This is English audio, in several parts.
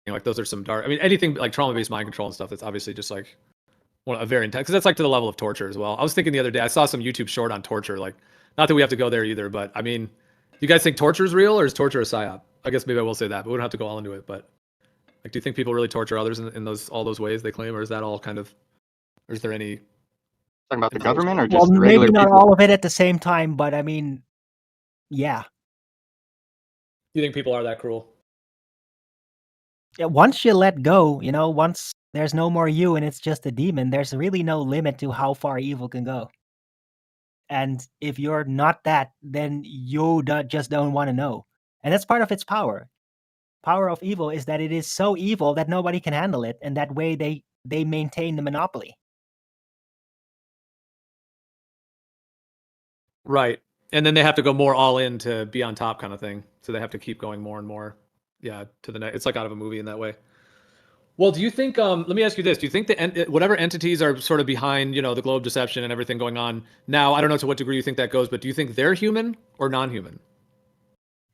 like those are some dark. I mean, anything like trauma-based mind control and stuff. That's obviously just like a very intense, because that's like to the level of torture as well. I was thinking the other day, I saw some YouTube short on torture. Like, not that we have to go there either, but I mean, do you guys think torture is real or is torture a psyop? I guess maybe I will say that, but we don't have to go all into it. But like, do you think people really torture others in those all those ways they claim, or is that all kind of, or is there any Talking about the government or Well, just maybe regular not people? all of it at the same time, but I mean, yeah. You think people are that cruel? Yeah, once you let go, once there's no more you and it's just a demon, there's really no limit to how far evil can go. And if you're not that, then you just don't want to know. And that's part of its power. Power of evil is that it is so evil that nobody can handle it, and that way they maintain the monopoly. Right. And then they have to go more all in to be on top, kind of thing. So they have to keep going more and more. Yeah, to the next. It's like out of a movie in that way. Well, do you think? Let me ask you this: do you think whatever entities are sort of behind, the globe deception and everything going on now? I don't know to what degree you think that goes, but do you think they're human or non-human?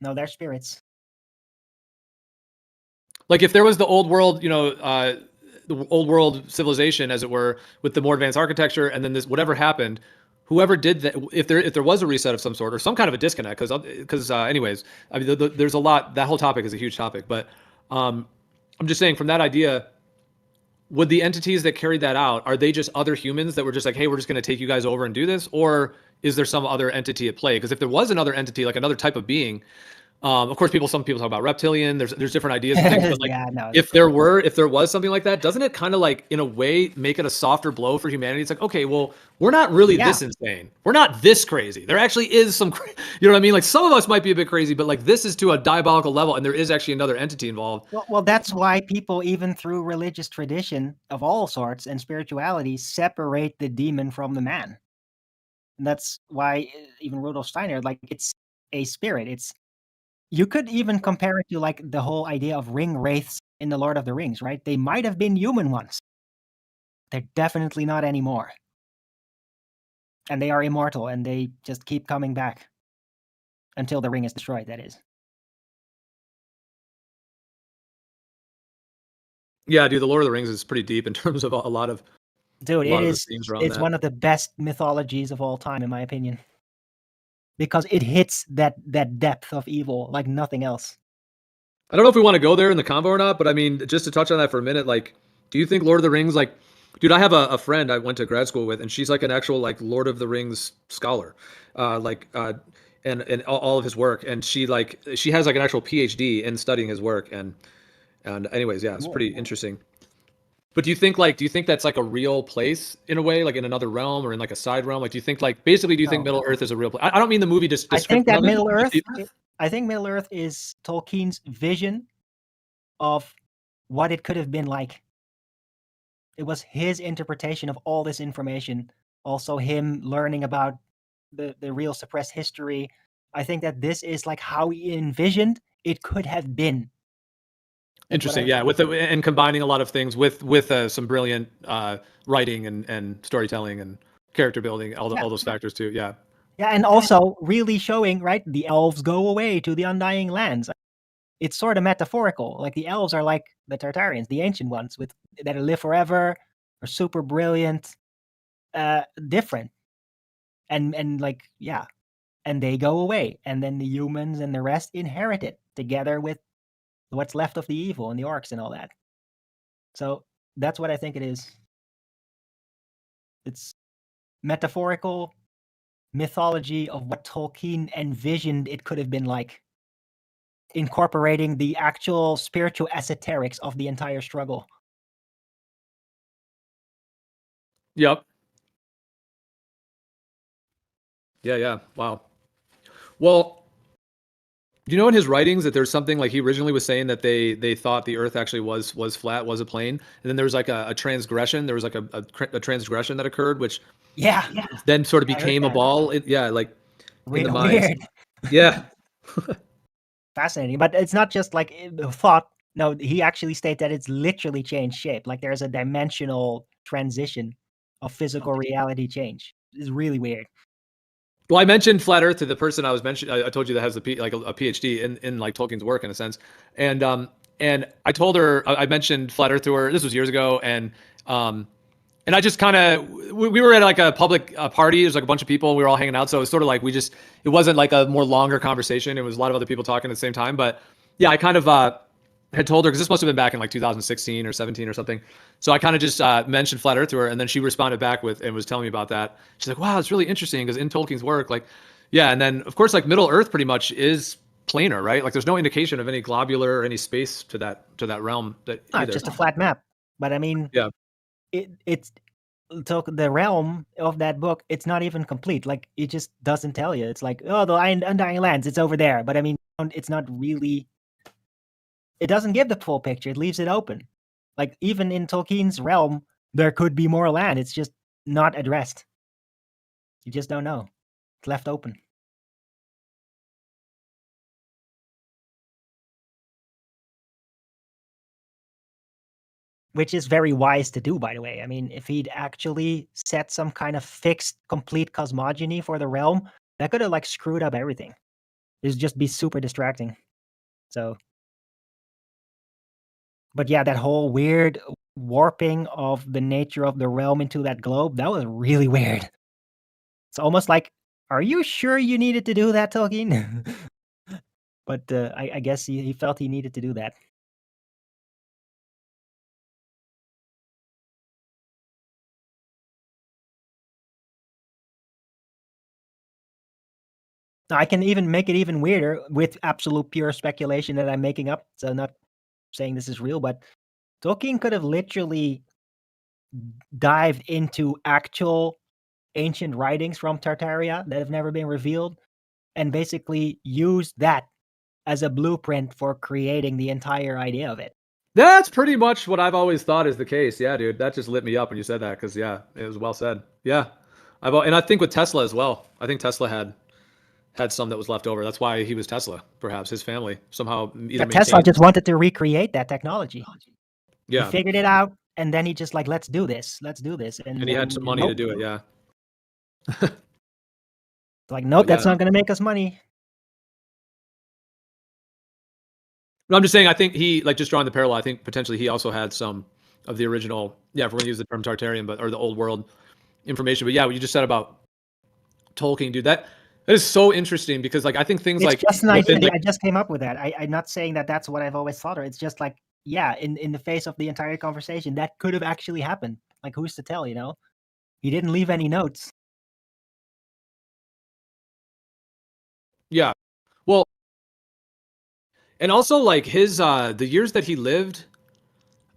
No, they're spirits. Like if there was the old world, the old world civilization, as it were, with the more advanced architecture, and then this whatever happened, whoever did that, if there was a reset of some sort or some kind of a disconnect, because anyways, I mean, there's a lot. That whole topic is a huge topic, but I'm just saying from that idea, would the entities that carried that out, are they just other humans that were just like, hey, we're just going to take you guys over and do this? Or is there some other entity at play? Because if there was another entity, like another type of being, of course, some people talk about reptilian. There's different ideas and things, but like, Yeah, no, if there was something like that, doesn't it kind of like in a way make it a softer blow for humanity? It's like, okay, well, we're not really this insane. We're not this crazy. There actually is some, you know what I mean? Like some of us might be a bit crazy, but like this is to a diabolical level, and there is actually another entity involved. Well, that's why people, even through religious tradition of all sorts and spirituality, separate the demon from the man. And that's why even Rudolf Steiner, like, it's a spirit. You could even compare it to like the whole idea of ring wraiths in the Lord of the Rings, right? They might have been human once. They're definitely not anymore. And they are immortal, and they just keep coming back until the ring is destroyed, that is. Yeah, dude, the Lord of the Rings is pretty deep in terms of a lot of Dude, it's that. one of the best mythologies of all time, in my opinion. Because it hits that depth of evil like nothing else. I don't know if we want to go there in the convo or not, but I mean, just to touch on that for a minute, like, do you think Lord of the Rings, like, dude, I have a friend I went to grad school with, and she's like an actual like Lord of the Rings scholar, and all of his work, and she has like an actual PhD in studying his work, and anyways, yeah, it's pretty interesting. But do you think that's like a real place in a way, like in another realm or in like a side realm? Like, do you think like basically, do you think Middle Earth is a real place? I don't mean the movie just. I think that Middle Earth. I think Middle Earth is Tolkien's vision of what it could have been like. It was his interpretation of all this information. Also, him learning about the real suppressed history. I think that this is like how he envisioned it could have been. Interesting, yeah. And combining a lot of things with some brilliant writing and storytelling and character building, all those factors too. Yeah. Yeah, and also really showing, right, the elves go away to the Undying Lands. It's sort of metaphorical. Like the elves are like the Tartarians, the ancient ones, that live forever, are super brilliant, different, and like and they go away, and then the humans and the rest inherit it together with what's left of the evil and the orcs and all that. So that's what I think it is. It's metaphorical mythology of what Tolkien envisioned it could have been like, incorporating the actual spiritual esoterics of the entire struggle. Yep. Yeah. Wow. Well, do you know in his writings that there's something like he originally was saying that they thought the Earth actually was flat, was a plane, and then there was like a transgression. There was like a transgression that occurred, which then sort of became a ball. Like in the mind. Weird. Yeah. Fascinating, but it's not just like thought. No, he actually stated that it's literally changed shape. Like there's a dimensional transition of physical reality change. It's really weird. Well, I mentioned flat Earth to the person I was mentioning. I told you that has a PhD in like Tolkien's work in a sense, and and I told her, I mentioned flat Earth to her. This was years ago, and I just kind of, we were at like a public party. There's like a bunch of people. We were all hanging out, so it was sort of like it wasn't like a more longer conversation. It was a lot of other people talking at the same time. But yeah, I kind of had told her, because this must have been back in like 2016 or 17 or something. So I kind of just mentioned flat Earth to her, and then she responded back with and was telling me about that. She's like, "Wow, it's really interesting because in Tolkien's work, like, yeah." And then of course, like Middle Earth pretty much is planar, right? Like there's no indication of any globular or any space to that realm. That either. Just a flat map. But I mean, yeah, it's so the realm of that book. It's not even complete. Like it just doesn't tell you. It's like, oh, the Undying Lands. It's over there. But I mean, it's not really. It doesn't give the full picture. It leaves it open. Like even in Tolkien's realm, there could be more land. It's just not addressed. You just don't know. It's left open. Which is very wise to do, by the way. I mean, if he'd actually set some kind of fixed, complete cosmogony for the realm, that could have like screwed up everything. It'd just be super distracting. So, but yeah, that whole weird warping of the nature of the realm into that globe, that was really weird. It's almost like, are you sure you needed to do that, Tolkien? But I guess he felt he needed to do that. Now, I can even make it even weirder with absolute pure speculation that I'm making up. So not saying this is real, but Tolkien could have literally dived into actual ancient writings from Tartaria that have never been revealed and basically used that as a blueprint for creating the entire idea of it. That's pretty much what I've always thought is the case. Yeah, dude, that just lit me up when you said that because yeah, it was well said. Yeah, and I think with Tesla as well. I think Tesla had some that was left over. That's why he was Tesla. Perhaps his family somehow either Tesla just wanted to recreate that technology. Yeah, he figured it out, and then he just like, let's do this, and he had some money to do it. Yeah, like nope, that's not going to make us money. But I'm just saying, I think he, like, just drawing the parallel, I think potentially he also had some of the original, if we're going to use the term Tartarian, or the old world information. But yeah, what you just said about Tolkien, dude, that is so interesting because, like, I think things it's like just an idea. I just came up with that. I'm not saying that that's what I've always thought, or it's just like, yeah, in the face of the entire conversation, that could have actually happened. Like, who's to tell? You know, he didn't leave any notes. Yeah, well, and also like his the years that he lived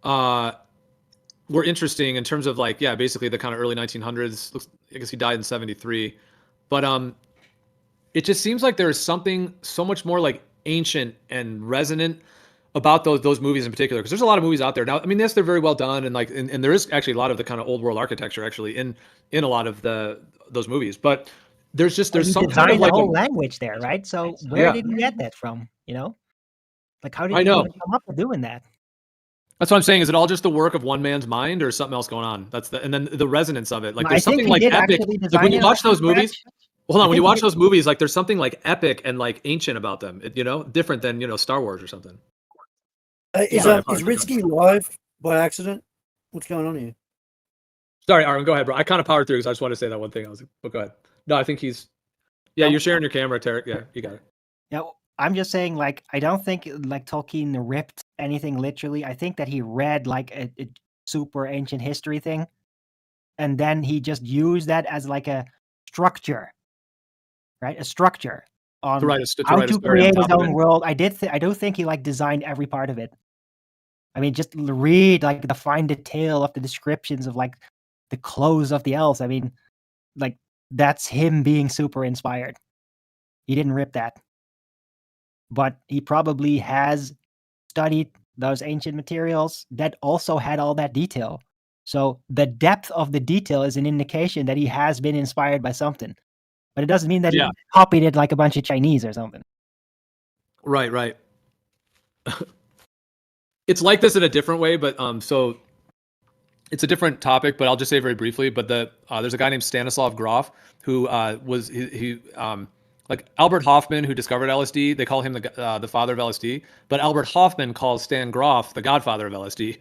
were interesting in terms of like, yeah, basically the kind of early 1900s. I guess he died in 73, but it just seems like there is something so much more like ancient and resonant about those movies in particular, because there's a lot of movies out there now. I mean, yes, they're very well done, and like and there is actually a lot of the kind of old world architecture actually in a lot of those movies, but there's some kind of like a whole language there, right? So where did you get that from? You know, like how did you even come up with doing that? That's what I'm saying. Is it all just the work of one man's mind, or something else going on? And then the resonance of it. Like there's something like epic. Like when you watch those movies, hold on. When you watch those movies, like there's something like epic and like ancient about them. You know, different than Star Wars or something. Is Ritzky live by accident? What's going on here? Sorry, Arwijn, go ahead, bro. I kind of powered through because I just wanted to say that one thing. But go ahead. No, I think he's. Yeah, you're sharing your camera, Tarek. Yeah, you got it. Yeah, I'm just saying, like, I don't think like Tolkien ripped anything literally. I think that he read like a super ancient history thing, and then he just used that as like a structure, right? A structure on how to create his own world. I do think he like designed every part of it. I mean, just read like the fine detail of the descriptions of like the clothes of the elves. I mean, like that's him being super inspired. He didn't rip that, but he probably has studied those ancient materials that also had all that detail. So the depth of the detail is an indication that he has been inspired by something, but it doesn't mean that he copied it like a bunch of Chinese or something. Right. It's like this in a different way, but so it's a different topic, but I'll just say very briefly. But there's a guy named Stanislav Grof who was he Like Albert Hoffman, who discovered LSD, they call him the father of LSD, but Albert Hoffman calls Stan Grof the godfather of LSD,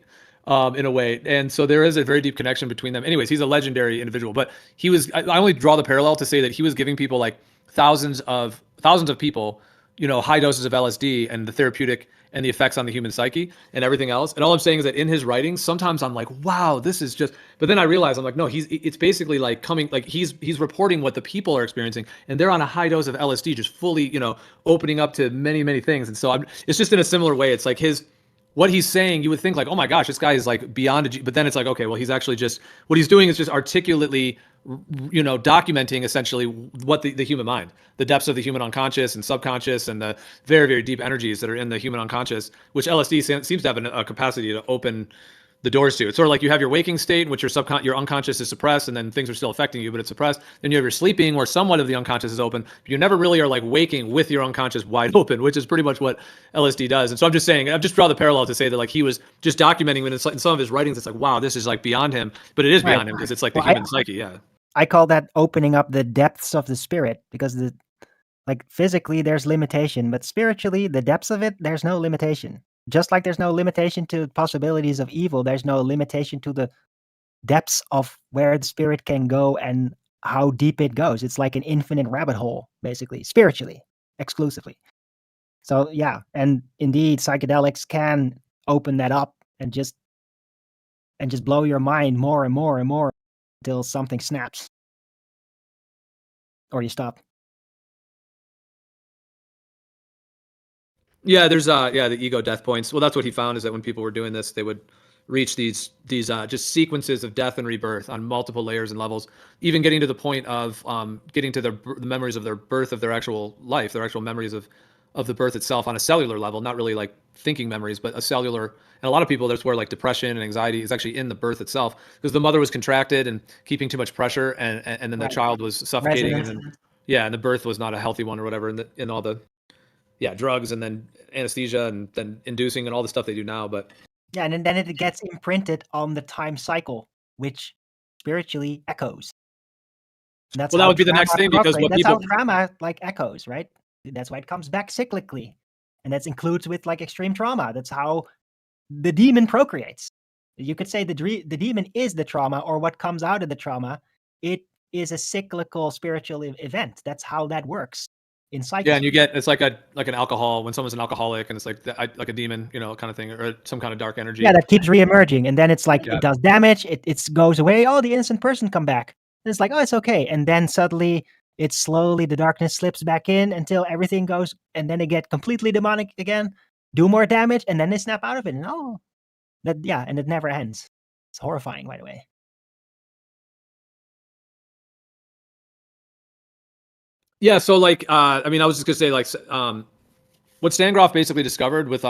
in a way. And so there is a very deep connection between them. Anyways, he's a legendary individual, but he was, I only draw the parallel to say that he was giving people like thousands of people, high doses of LSD and the therapeutic and the effects on the human psyche and everything else. And all I'm saying is that in his writings, sometimes I'm like, wow, this is just, but then I realize I'm like, no, it's basically like he's reporting what the people are experiencing, and they're on a high dose of LSD, just fully, opening up to many, many things. And so it's just in a similar way. It's like what he's saying, you would think like, oh my gosh, this guy is like beyond but then it's like, okay, well, he's actually just, what he's doing is just articulately, documenting essentially what the human mind, the depths of the human unconscious and subconscious, and the very, very deep energies that are in the human unconscious, which LSD seems to have a capacity to open the doors to. It's sort of like you have your waking state in which your unconscious is suppressed, and then things are still affecting you, but it's suppressed. Then you have your sleeping where somewhat of the unconscious is open, but you never really are like waking with your unconscious wide open, which is pretty much what LSD does. And so I'm just saying, I've just drawn the parallel to say that like he was just documenting when in some of his writings, it's like, wow, this is like beyond him, but it is beyond him because it's like the human psyche. Yeah. I call that opening up the depths of the spirit, because like physically there's limitation, but spiritually the depths of it, there's no limitation. Just like there's no limitation to possibilities of evil, there's no limitation to the depths of where the spirit can go and how deep it goes. It's like an infinite rabbit hole, basically, spiritually, exclusively. So yeah, and indeed psychedelics can open that up and just blow your mind more and more and more until something snaps. Or you stop. Yeah, there's the ego death points. Well, that's what he found, is that when people were doing this, they would reach these just sequences of death and rebirth on multiple layers and levels, even getting to the point of getting to the memories of their birth, of their actual life, their actual memories of the birth itself on a cellular level, not really like thinking memories, but a cellular. And a lot of people, that's where like depression and anxiety is actually in the birth itself, because the mother was contracted and keeping too much pressure, and then the child was suffocating, and then, and the birth was not a healthy one or whatever, and all the drugs and then anesthesia and then inducing and all the stuff they do now. But yeah, and then it gets imprinted on the time cycle, which spiritually echoes. That would be the next thing, because that's how trauma like echoes, right? That's why it comes back cyclically, and that includes with like extreme trauma. That's how the demon procreates. You could say the demon is the trauma, or what comes out of the trauma. It is a cyclical spiritual event. That's how that works in psyche. Yeah, and it's like an alcohol, when someone's an alcoholic, and it's like a demon, kind of thing, or some kind of dark energy. Yeah, that keeps reemerging, and then it's like it does damage. It goes away. Oh, the innocent person come back. And it's like, oh, it's okay. And then suddenly, it's slowly, the darkness slips back in until everything goes, and then they get completely demonic again, do more damage, and then they snap out of it. And and it never ends. It's horrifying, by the way. Yeah, so like, I was just gonna say, like, what Stan Grof basically discovered with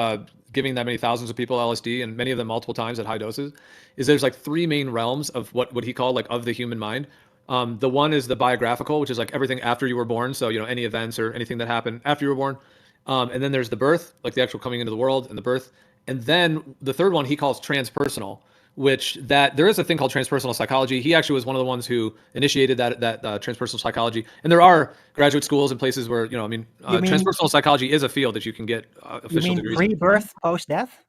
giving that many thousands of people LSD, and many of them multiple times at high doses, is there's like three main realms of what he called like of the human mind. The one is the biographical, which is like everything after you were born, so any events or anything that happened after you were born. And then there's the birth, like the actual coming into the world and the birth. And then the third one he calls transpersonal, which there is a thing called transpersonal psychology. He actually was one of the ones who initiated that transpersonal psychology. And there are graduate schools and places where, transpersonal psychology is a field that you can get official degrees. Pre-birth, post-death?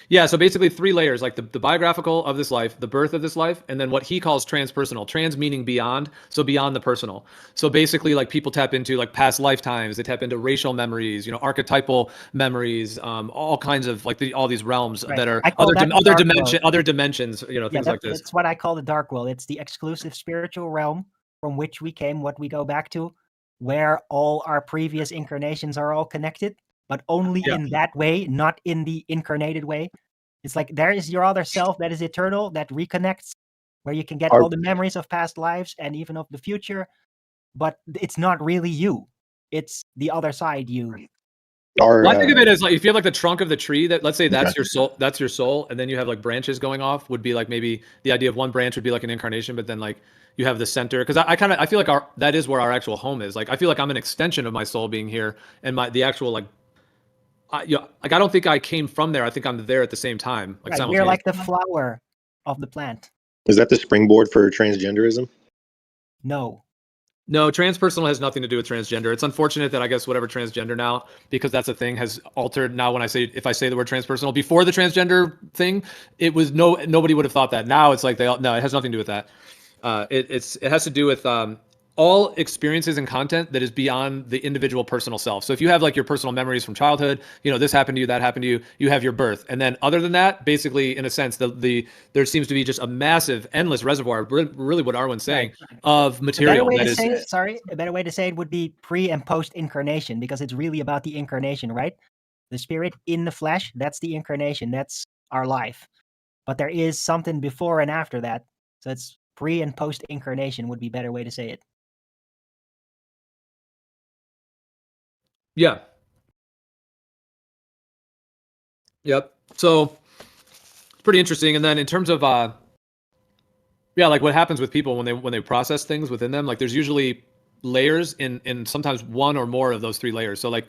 Yeah, so basically three layers, like the biographical of this life, the birth of this life, and then what he calls transpersonal. Trans meaning beyond, so beyond the personal. So basically, like, people tap into like past lifetimes, they tap into racial memories, archetypal memories, all kinds of like all these realms that are other dimensions, things like this. It's what I call the dark world. It's the exclusive spiritual realm from which we came, what we go back to, where all our previous incarnations are all connected. But only in that way, not in the incarnated way. It's like there is your other self that is eternal, that reconnects, where you can get all the memories of past lives and even of the future. But it's not really you. It's the other side you. Well, I think of it as like, if you have like the trunk of the tree, that, let's say that's your soul, and then you have like branches going off, would be like, maybe the idea of one branch would be like an incarnation, but then like you have the center, because I feel like that is where our actual home is. Like, I feel like I'm an extension of my soul being here, and the actual like, I don't think I came from there. I think I'm there at the same time. Like, we're like the flower of the plant. Is that the springboard for transgenderism? No. No, transpersonal has nothing to do with transgender. It's unfortunate that I guess whatever transgender now, because that's a thing, has altered. Now, when if I say the word transpersonal before the transgender thing, it was nobody would have thought that. Now it's like no, it has nothing to do with that. It has to do with all experiences and content that is beyond the individual personal self. So if you have like your personal memories from childhood, this happened to you, that happened to you, you have your birth. And then other than that, basically in a sense, there seems to be just a massive, endless reservoir, really what Arwin's saying, of material. A better way to say it would be pre and post incarnation, because it's really about the incarnation, right? The spirit in the flesh, that's the incarnation, that's our life. But there is something before and after that. So it's pre and post incarnation would be a better way to say it. Yeah. Yep. So it's pretty interesting. And then in terms of like what happens with people when they process things within them, like there's usually layers in sometimes one or more of those three layers. So like,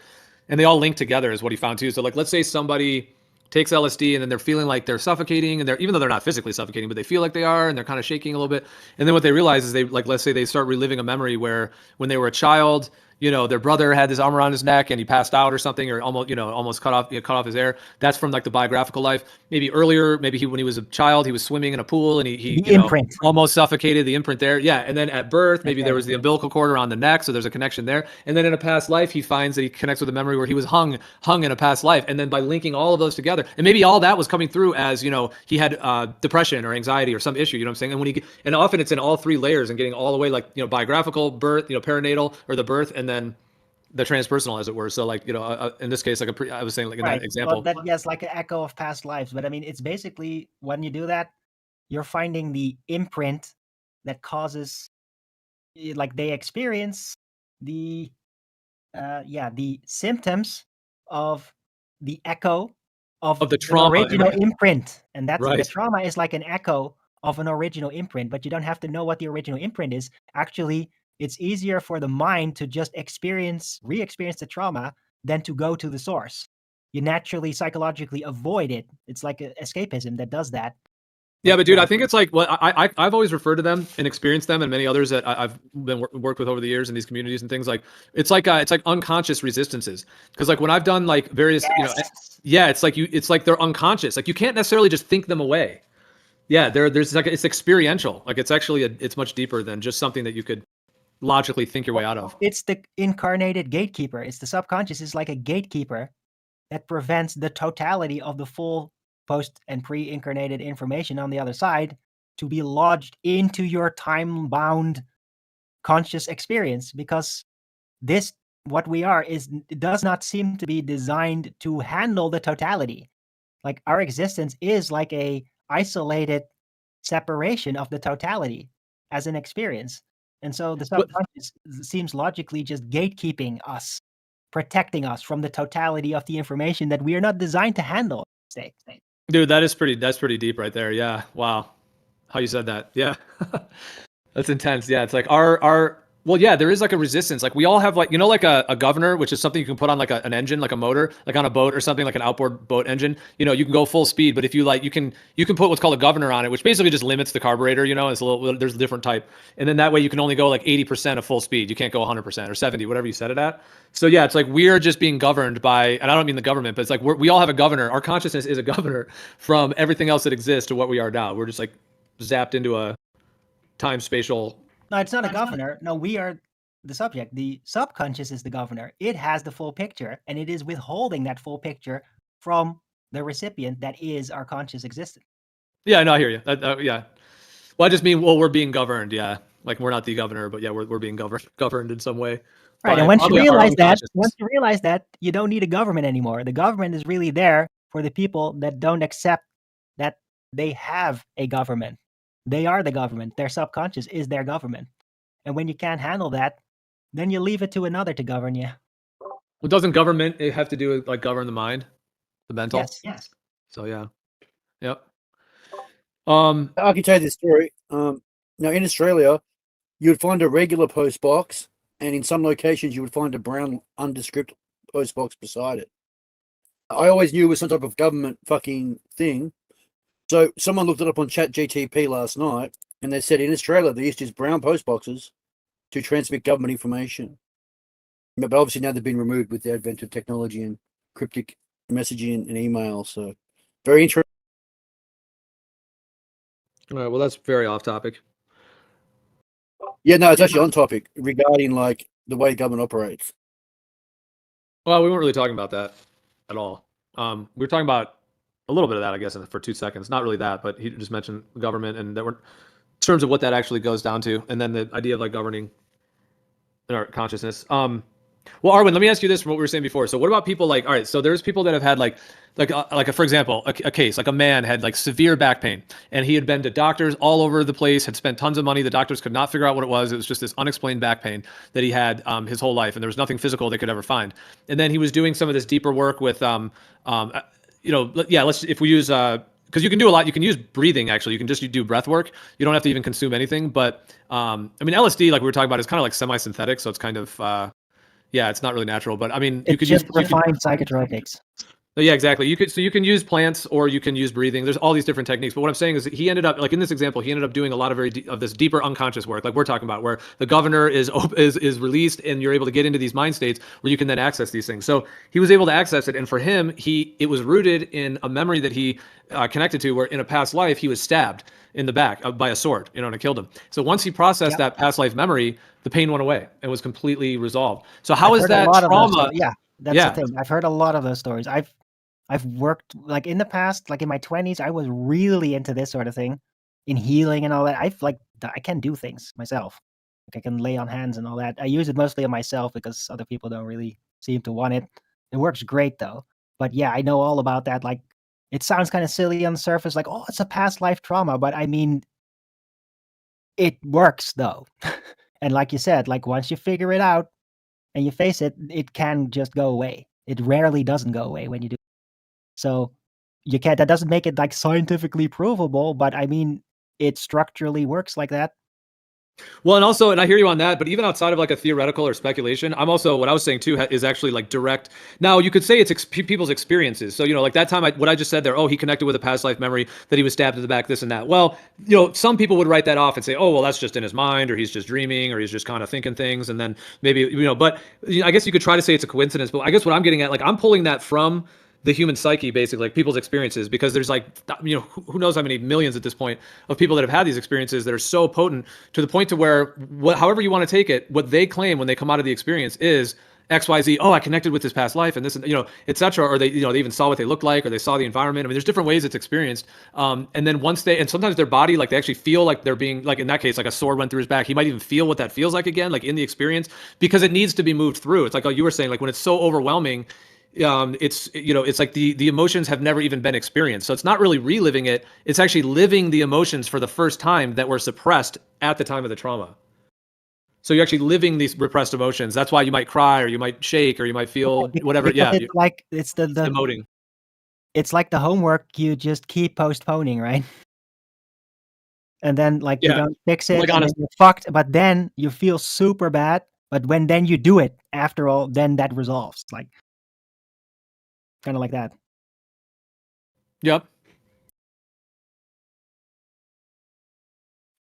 and they all link together is what he found too. So like, let's say somebody takes LSD and then they're feeling like they're suffocating, and even though they're not physically suffocating, but they feel like they are, and they're kind of shaking a little bit. And then what they realize is let's say they start reliving a memory where when they were a child, their brother had this arm around his neck and he passed out or something, or almost cut off his air. That's from like the biographical life. Maybe earlier, when he was a child, he was swimming in a pool and he almost suffocated, the imprint there. Yeah. And then at birth, maybe there was the umbilical cord around the neck. So there's a connection there. And then in a past life, he finds that he connects with a memory where he was hung in a past life. And then by linking all of those together, and maybe all that was coming through as, he had depression or anxiety or some issue, you know what I'm saying? And often it's in all three layers and getting all the way, like, biographical, birth, perinatal, or the birth, and then the transpersonal, as it were. So like, in this case, like I was saying, like in that example, well, yes, like an echo of past lives. But I mean, it's basically when you do that, you're finding the imprint that causes, like they experience the symptoms of the echo of the trauma, original imprint. And that's right. The trauma is like an echo of an original imprint, but you don't have to know what the original imprint is. Actually, it's easier for the mind to just re-experience the trauma than to go to the source. You naturally, psychologically avoid it. It's like escapism that does that. Yeah, but dude, I think it's like what I've always referred to them and experienced them, and many others that I've been worked with over the years in these communities and things like it's like unconscious resistances, because like when I've done like various it's like they're unconscious, like you can't necessarily just think them away. Yeah, there's like it's experiential, like it's actually it's much deeper than just something that you could logically think your way out of. It's the incarnated gatekeeper. It's the subconscious is like a gatekeeper that prevents the totality of the full post and pre-incarnated information on the other side to be lodged into your time-bound conscious experience, because what we are does not seem to be designed to handle the totality. Like our existence is like a isolated separation of the totality as an experience. And so the subconscious seems logically just gatekeeping us, protecting us from the totality of the information that we are not designed to handle. Dude, that's pretty deep right there. Yeah. Wow. How you said that. Yeah. That's intense. Yeah. It's like there is like a resistance. Like we all have like, like a governor, which is something you can put on like an engine, like a motor, like on a boat or something, like an outboard boat engine. You can go full speed, but if you like, you can put what's called a governor on it, which basically just limits the carburetor, it's there's a different type. And then that way you can only go like 80% of full speed. You can't go 100% or 70, whatever you set it at. So yeah, it's like we're just being governed by, and I don't mean the government, but it's like we all have a governor. Our consciousness is a governor from everything else that exists to what we are now. We're just like zapped into a time spatial. No, it's not a governor. No, we are the subject. The subconscious is the governor. It has the full picture, and it is withholding that full picture from the recipient that is our conscious existence. Yeah, no, I hear you. Yeah. Well, I just mean, we're being governed. Yeah. Like we're not the governor, but yeah, we're being governed in some way. Right. And once you realize that, you don't need a government anymore. The government is really there for the people that don't accept that they have a government. They are the government. Their subconscious is their government. And when you can't handle that, then you leave it to another to govern you. Well, doesn't government have to do with like govern the mind, the mental? Yes. So yeah. Yep. I can tell you this story. Now in Australia, you would find a regular post box, and in some locations you would find a brown undescript post box beside it. I always knew it was some type of government fucking thing. So someone looked it up on ChatGTP last night, and they said in Australia they used to use brown post boxes to transmit government information. But obviously now they've been removed with the advent of technology and cryptic messaging and email. So very interesting. All right. Well, that's very off topic. Yeah, no, it's actually on topic regarding like the way government operates. Well, we weren't really talking about that at all. We were talking about a little bit of that, I guess, for 2 seconds. Not really that, but he just mentioned government and that were in terms of what that actually goes down to, and then the idea of like governing in our consciousness. Well, Arwijn, let me ask you this from what we were saying before. So what about people like, all right, so there's people that have had for example, a case, like a man had like severe back pain and he had been to doctors all over the place, had spent tons of money. The doctors could not figure out what it was. It was just this unexplained back pain that he had his whole life, and there was nothing physical they could ever find. And then he was doing some of this deeper work with, if we use, because you can do a lot. You can use breathing, actually. You can just do breath work. You don't have to even consume anything. But, LSD, like we were talking about, is kind of like semi-synthetic. So it's kind of, it's not really natural. But, I mean, it's just refined psychotropics. Yeah, exactly. You can use plants or you can use breathing. There's all these different techniques. But what I'm saying is that he ended up, like in this example, he ended up doing a lot of of this deeper unconscious work, like we're talking about, where the governor is released and you're able to get into these mind states where you can then access these things. So he was able to access it, and for him, it was rooted in a memory that he connected to, where in a past life he was stabbed in the back by a sword, and it killed him. So once he processed that past life memory, the pain went away and was completely resolved. So how is that trauma? Yeah, that's the thing. I've heard a lot of those stories. I've worked like in the past, like in my 20s, I was really into this sort of thing, in healing and all that. I can do things myself. Like I can lay on hands and all that. I use it mostly on myself because other people don't really seem to want it. It works great though. But yeah, I know all about that. Like it sounds kind of silly on the surface, like, oh, it's a past life trauma. But I mean, it works though. And like you said, like once you figure it out and you face it, it can just go away. It rarely doesn't go away when you do. So you can't, that doesn't make it like scientifically provable, but I mean, it structurally works like that. Well, and I hear you on that, but even outside of like a theoretical or speculation, I'm also, what I was saying too is actually like direct. Now you could say it's people's experiences. So, like that time, what I just said there, he connected with a past life memory that he was stabbed in the back, this and that. Well, some people would write that off and say, oh, well, that's just in his mind, or he's just dreaming, or he's just kind of thinking things. And then maybe, but I guess you could try to say it's a coincidence, but I guess what I'm getting at, like I'm pulling that from the human psyche, basically, like people's experiences, because there's like, who knows how many millions at this point of people that have had these experiences that are so potent to the point to where, however you want to take it, what they claim when they come out of the experience is XYZ. Oh, I connected with this past life and this, and etc. Or they, they even saw what they looked like, or they saw the environment. I mean, there's different ways it's experienced. And then and sometimes their body, like they actually feel like they're being, like in that case, like a sword went through his back. He might even feel what that feels like again, like in the experience, because it needs to be moved through. It's like, you were saying, like when it's so overwhelming, it's like the emotions have never even been experienced. So it's not really reliving it. It's actually living the emotions for the first time that were suppressed at the time of the trauma. So you're actually living these repressed emotions. That's why you might cry, or you might shake, or you might feel whatever. Because it's like it's the emoting. It's like the homework you just keep postponing, right? And then like you don't fix it, and then you're fucked. But then you feel super bad. But then you do it after all, then that resolves. Like kind of like that. Yep.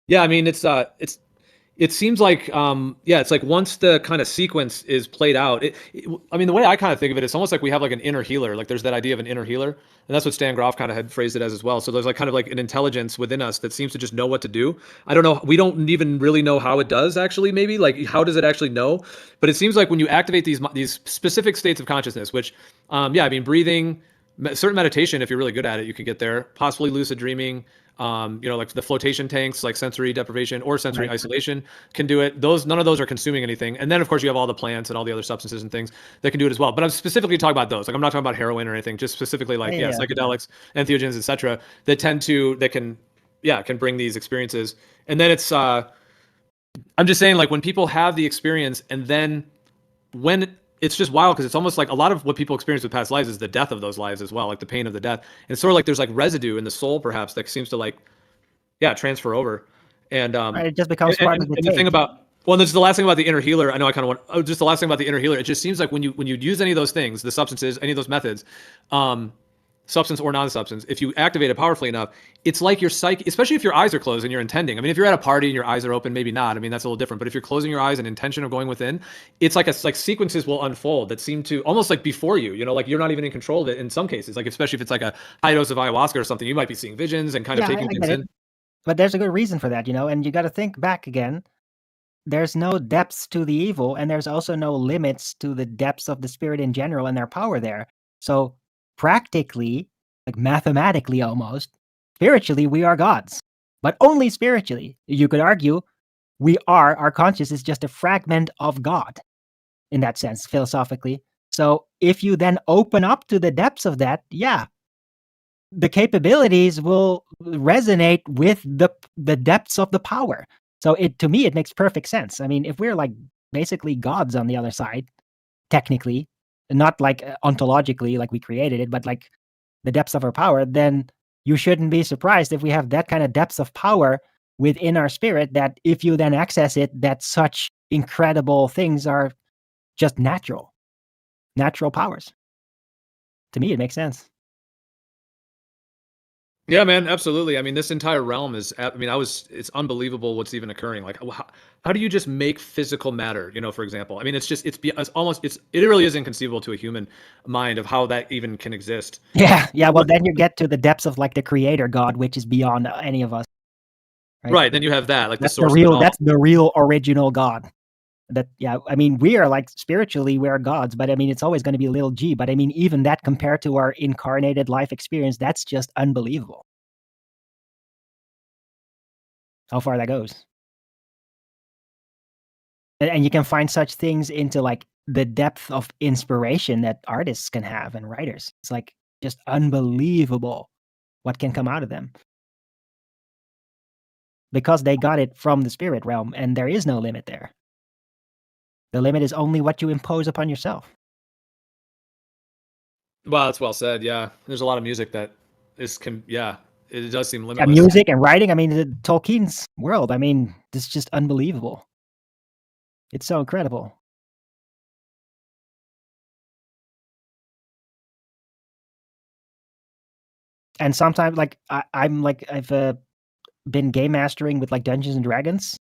Yeah, I mean, it seems like, it's like once the kind of sequence is played out, I mean, the way I kind of think of it, it's almost like we have like an inner healer. Like there's that idea of an inner healer, and that's what Stan Grof kind of had phrased it as well. So there's like kind of like an intelligence within us that seems to just know what to do. I don't know. We don't even really know how it does actually, maybe like how does it actually know? But it seems like when you activate these specific states of consciousness, which, I mean, breathing, certain meditation, if you're really good at it, you can get there, possibly lucid dreaming, like the flotation tanks, like sensory deprivation or sensory isolation can do it. None of those are consuming anything. And then of course you have all the plants and all the other substances and things that can do it as well. But I'm specifically talking about those. Like I'm not talking about heroin or anything, just specifically like, psychedelics, entheogens, etc. that can bring these experiences. And then it's, I'm just saying, like when people have the experience and then it's just wild, because it's almost like a lot of what people experience with past lives is the death of those lives as well, like the pain of the death. And it's sort of like there's like residue in the soul perhaps that seems to like, transfer over. And it just becomes part of the thing about, well, there's the last thing about the inner healer. I know I kind of want, just the last thing about the inner healer. It just seems like when you use any of those things, the substances, any of those methods, substance or non-substance, if you activate it powerfully enough, it's like your psyche, especially if your eyes are closed and you're intending. I mean, if you're at a party and your eyes are open, maybe not. I mean, that's a little different. But if you're closing your eyes and intention of going within, it's like like sequences will unfold that seem to almost like before you, like you're not even in control of it in some cases. Like especially if it's like a high dose of ayahuasca or something, you might be seeing visions and kind of Yeah, taking I things get it. in. But there's a good reason for that, and you got to think back again. There's no depths to the evil, and there's also no limits to the depths of the spirit in general and their power there. So practically, like mathematically almost, spiritually, we are gods, but only spiritually. You could argue our conscious is just a fragment of God in that sense, philosophically. So if you then open up to the depths of that, yeah, the capabilities will resonate with the depths of the power. So to me, it makes perfect sense. I mean, if we're like basically gods on the other side, technically, not like ontologically, like we created it, but like the depths of our power, then you shouldn't be surprised if we have that kind of depths of power within our spirit, that if you then access it, that such incredible things are just natural powers. To me, it makes sense. Yeah, man, absolutely. I mean, this entire realm is, I mean, it's unbelievable what's even occurring. Like, how do you just make physical matter, for example? I mean, it really is inconceivable to a human mind of how that even can exist. Yeah. Well, then you get to the depths of like the creator God, which is beyond any of us. Right. Then you have that, like the That's source of it all. that's the real original God. I mean, we are like spiritually, we're gods, but I mean, it's always going to be little g. But I mean, even that compared to our incarnated life experience, that's just unbelievable. How far that goes. And you can find such things into like the depth of inspiration that artists can have and writers. It's like just unbelievable what can come out of them. Because they got it from the spirit realm, and there is no limit there. The limit is only what you impose upon yourself. Well, that's well said. Yeah. There's a lot of music that it does seem limitless. And music and writing, I mean, Tolkien's world, I mean, it's just unbelievable. It's so incredible. And sometimes, like, I've been game mastering with like Dungeons and Dragons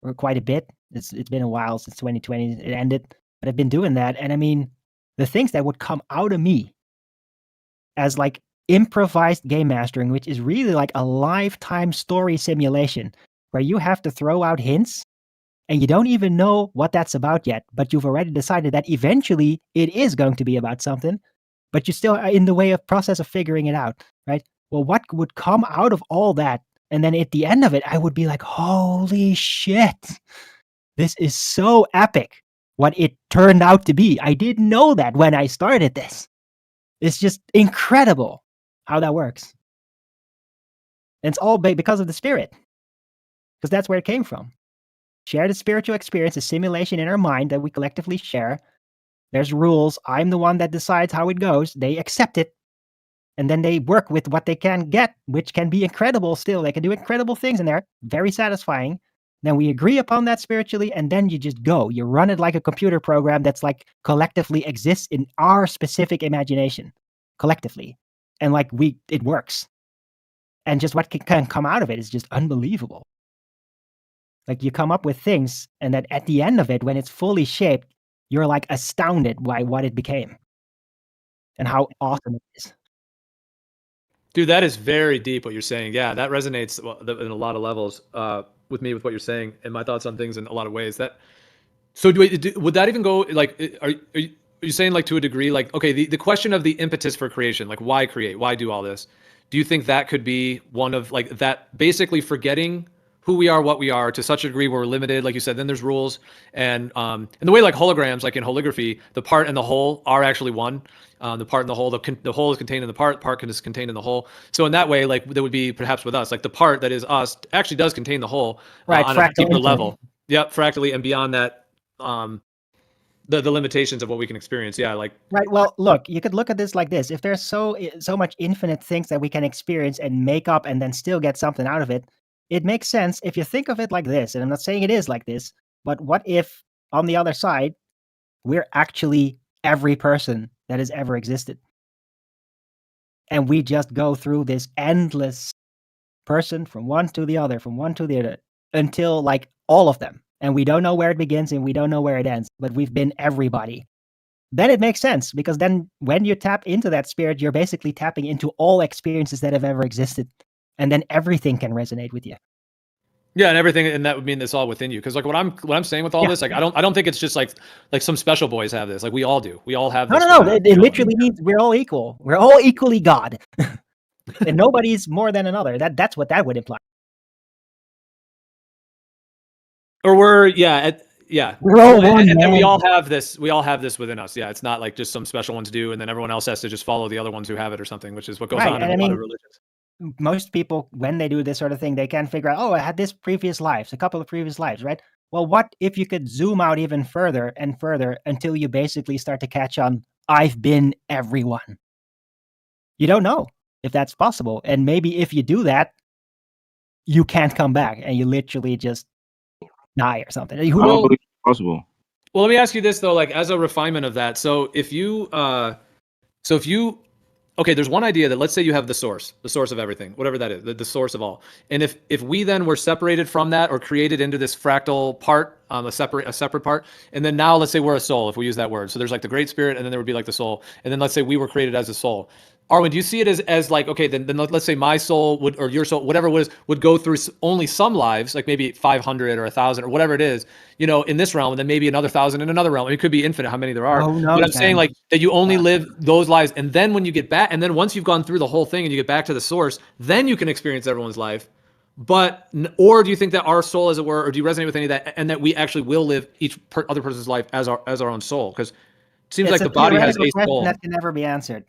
for quite a bit. It's been a while since 2020 it ended, but I've been doing that. And I mean, the things that would come out of me as like improvised game mastering, which is really like a lifetime story simulation where you have to throw out hints and you don't even know what that's about yet, but you've already decided that eventually it is going to be about something, but you still are in the process of figuring it out, right? Well, what would come out of all that? And then at the end of it, I would be like, holy shit, this is so epic what it turned out to be. I didn't know that when I started this. It's just incredible how that works. And it's all because of the spirit, because that's where it came from. Share the spiritual experience, a simulation in our mind that we collectively share. There's rules. I'm the one that decides how it goes. They accept it. And then they work with what they can get, which can be incredible still. They can do incredible things in there. Very satisfying. Then we agree upon that spiritually, and then you just go. You run it like a computer program that's like collectively exists in our specific imagination, collectively. And like it works. And just what can come out of it is just unbelievable. Like you come up with things, and that at the end of it, when it's fully shaped, you're like astounded by what it became and how awesome it is. Dude, that is very deep what you're saying. Yeah, that resonates in a lot of levels with me, with what you're saying, and my thoughts on things in a lot of ways. So would that even go like, are you saying like to a degree, like, okay, the question of the impetus for creation, like why create, why do all this? Do you think that could be one of like that, basically forgetting who we are, what we are, to such a degree where we're limited, like you said, then there's rules, and the way like holograms, like in holography, the part and the whole are actually one. The part and the whole is contained in the part is contained in the whole. So in that way, like there would be perhaps with us, like the part that is us actually does contain the whole, right, on a deeper level. Yep, fractally, and beyond that, the limitations of what we can experience. Yeah, like right. Well, look, you could look at this like this: if there's so much infinite things that we can experience and make up, and then still get something out of it, it makes sense if you think of it like this. And I'm not saying it is like this, but what if on the other side, we're actually every person that has ever existed? and we just go through this endless person from one to the other, from one to the other, until like all of them. And we don't know where it begins and we don't know where it ends, but we've been everybody. Then it makes sense, because then when you tap into that spirit, you're basically tapping into all experiences that have ever existed. And then everything can resonate with you. Yeah, and everything, and that would mean it's all within you. Because like what I'm saying with all Yeah. this, like I don't think it's just like some special boys have this. Like we all do. We all have No, this. no, no. within us, It you know? literally means we're all equal. We're all equally God. And nobody's more than another. That's what that would imply. Or we're yeah. We're all Well, one, and then we man. all have this. We all have this within us. Yeah, it's not like just some special ones do, and then everyone else has to just follow the other ones who have it or something, which is what goes Right, on in and a I lot of mean, religions. most people, when they do this sort of thing, they can figure out, oh, I had this previous lives, a couple of previous lives, right? Well, what if you could zoom out even further and further until you basically start to catch on, I've been everyone? You don't know if that's possible. And maybe if you do that, you can't come back and you literally just die or something. Who I don't knows? believe it's possible. Well, let me ask you this though, like as a refinement of that. So if you okay, there's one idea that let's say you have the source of everything, whatever that is, the source of all. And if we then were separated from that or created into this fractal part, a separate part, and then now let's say we're a soul, if we use that word. So there's like the great spirit, and then there would be like the soul, and then let's say we were created as a soul. Arwijn, do you see it as like, okay, then let's say my soul would, or your soul, whatever it was, would go through only some lives, like maybe 500 or 1,000 or whatever it is, you know, in this realm, and then maybe another 1,000 in another realm. It could be infinite, how many there are. Oh, who But I'm knows, saying man? like that you only live those lives, and then when you get back, and then once you've gone through the whole thing and you get back to the source, then you can experience everyone's life. But or do you think that our soul, as it were, or do you resonate with any of that, and that we actually will live each other person's life as our own soul? Because it seems like It's the a body has theoretical a question soul. that can never be answered,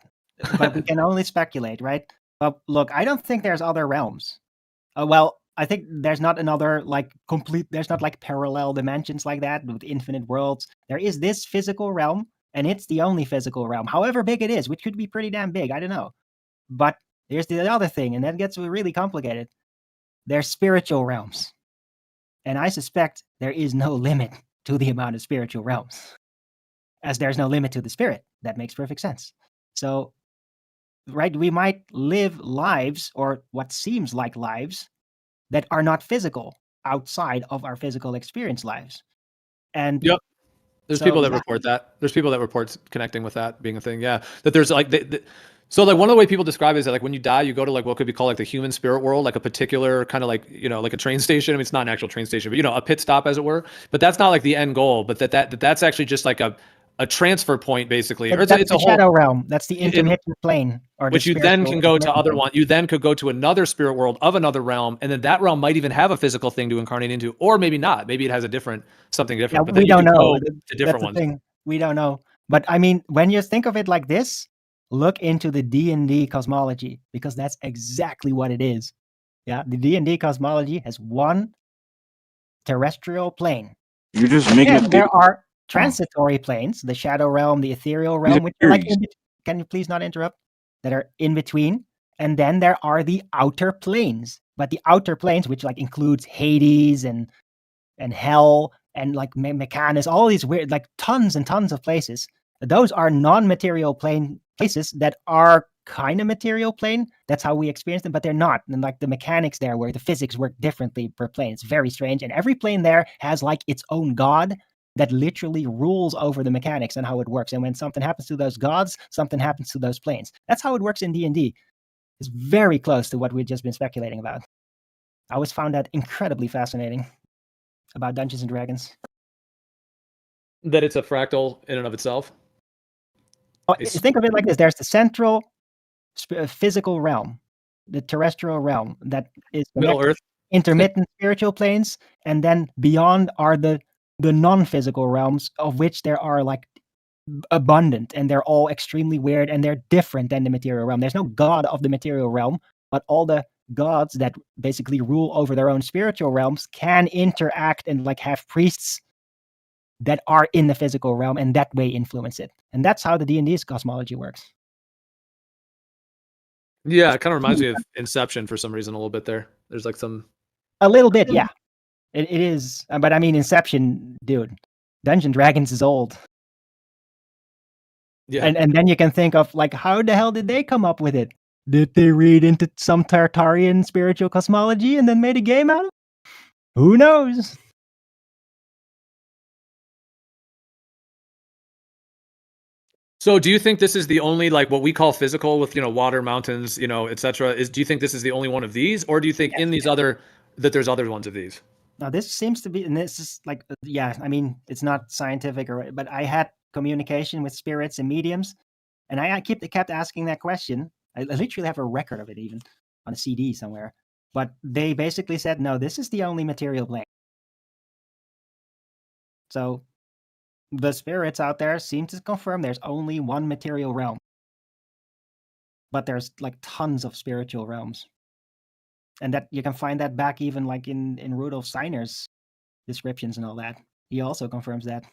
but we can only speculate, right? But look, I don't think there's other realms. Well, I think there's not another like there's not like parallel dimensions like that with infinite worlds. There is this physical realm, and it's the only physical realm, however big it is, which could be pretty damn big. I don't know. But there's the other thing, and that gets really complicated. There's spiritual realms. And I suspect there is no limit to the amount of spiritual realms, as there's no limit to the spirit. That makes perfect sense. So, right, we might live lives, or what seems like lives, that are not physical outside of our physical experience lives. And Yep. There's so, people that yeah. report that. There's people that report connecting with that being a thing. Yeah. That there's like, so like one of the way people describe it is that like when you die, you go to like what could be called like the human spirit world, like a particular kind of like, you know, like a train station. I mean, it's not an actual train station, but you know, a pit stop as it were. But that's not like the end goal, but that's actually just like a transfer point basically. Or That's it's a the whole, shadow realm. That's the intermittent plane, or which the you then spiritual can go to intermittent other plane. one. You then could go to another spirit world of another realm, and then that realm might even have a physical thing to incarnate into, or maybe not. Maybe it has a different something Yeah, different. But we then you don't could know. go to That's different the ones. thing. We don't know. But I mean, when you think of it like this, look into the D&D cosmology, because that's exactly what it is. Yeah, the D&D cosmology has one terrestrial plane. You're just making And it there big. are transitory planes, the shadow realm, the ethereal These realm, are which are like theories. can you please not interrupt? That are in between. And then there are the outer planes. But the outer planes, which like includes Hades and hell and like Mechanus, all these weird, like tons and tons of places. Those are non-material plane places that are kind of material plane. That's how we experience them, but they're not. And like the mechanics there, where the physics work differently per plane, it's very strange. And every plane there has like its own god that literally rules over the mechanics and how it works. And when something happens to those gods, something happens to those planes. That's how it works in D&D. It's very close to what we've just been speculating about. I always found that incredibly fascinating about Dungeons and Dragons. That it's a fractal in and of itself. Think of it like this: there's the central physical realm, the terrestrial realm that is Middle Earth. intermittent spiritual planes, and then beyond are the non-physical realms, of which there are like abundant, and they're all extremely weird, and they're different than the material realm. There's no god of the material realm, but all the gods that basically rule over their own spiritual realms can interact and like have priests that are in the physical realm, and that way influence it. And that's how the D&D's cosmology works. Yeah, it kind of reminds me of Inception for some reason a little bit there. There's like some... A little bit, yeah. It is. But I mean, Inception, dude, Dungeons & Dragons is old. Yeah. And then you can think of, like, how the hell did they come up with it? Did they read into some Tartarian spiritual cosmology and then made a game out of it? Who knows? So do you think this is the only, like, what we call physical with, water, mountains, etc.? Do you think this is the only one of these, or do you think in these that there's other ones of these? Now this seems to be, and this is like, I mean, it's not scientific but I had communication with spirits and mediums, and I kept asking that question. I literally have a record of it even on a CD somewhere. But they basically said, no, this is the only material plane. So the spirits out there seem to confirm there's only one material realm. But there's like tons of spiritual realms. And that you can find that back even like in Rudolf Steiner's descriptions and all that. He also confirms that.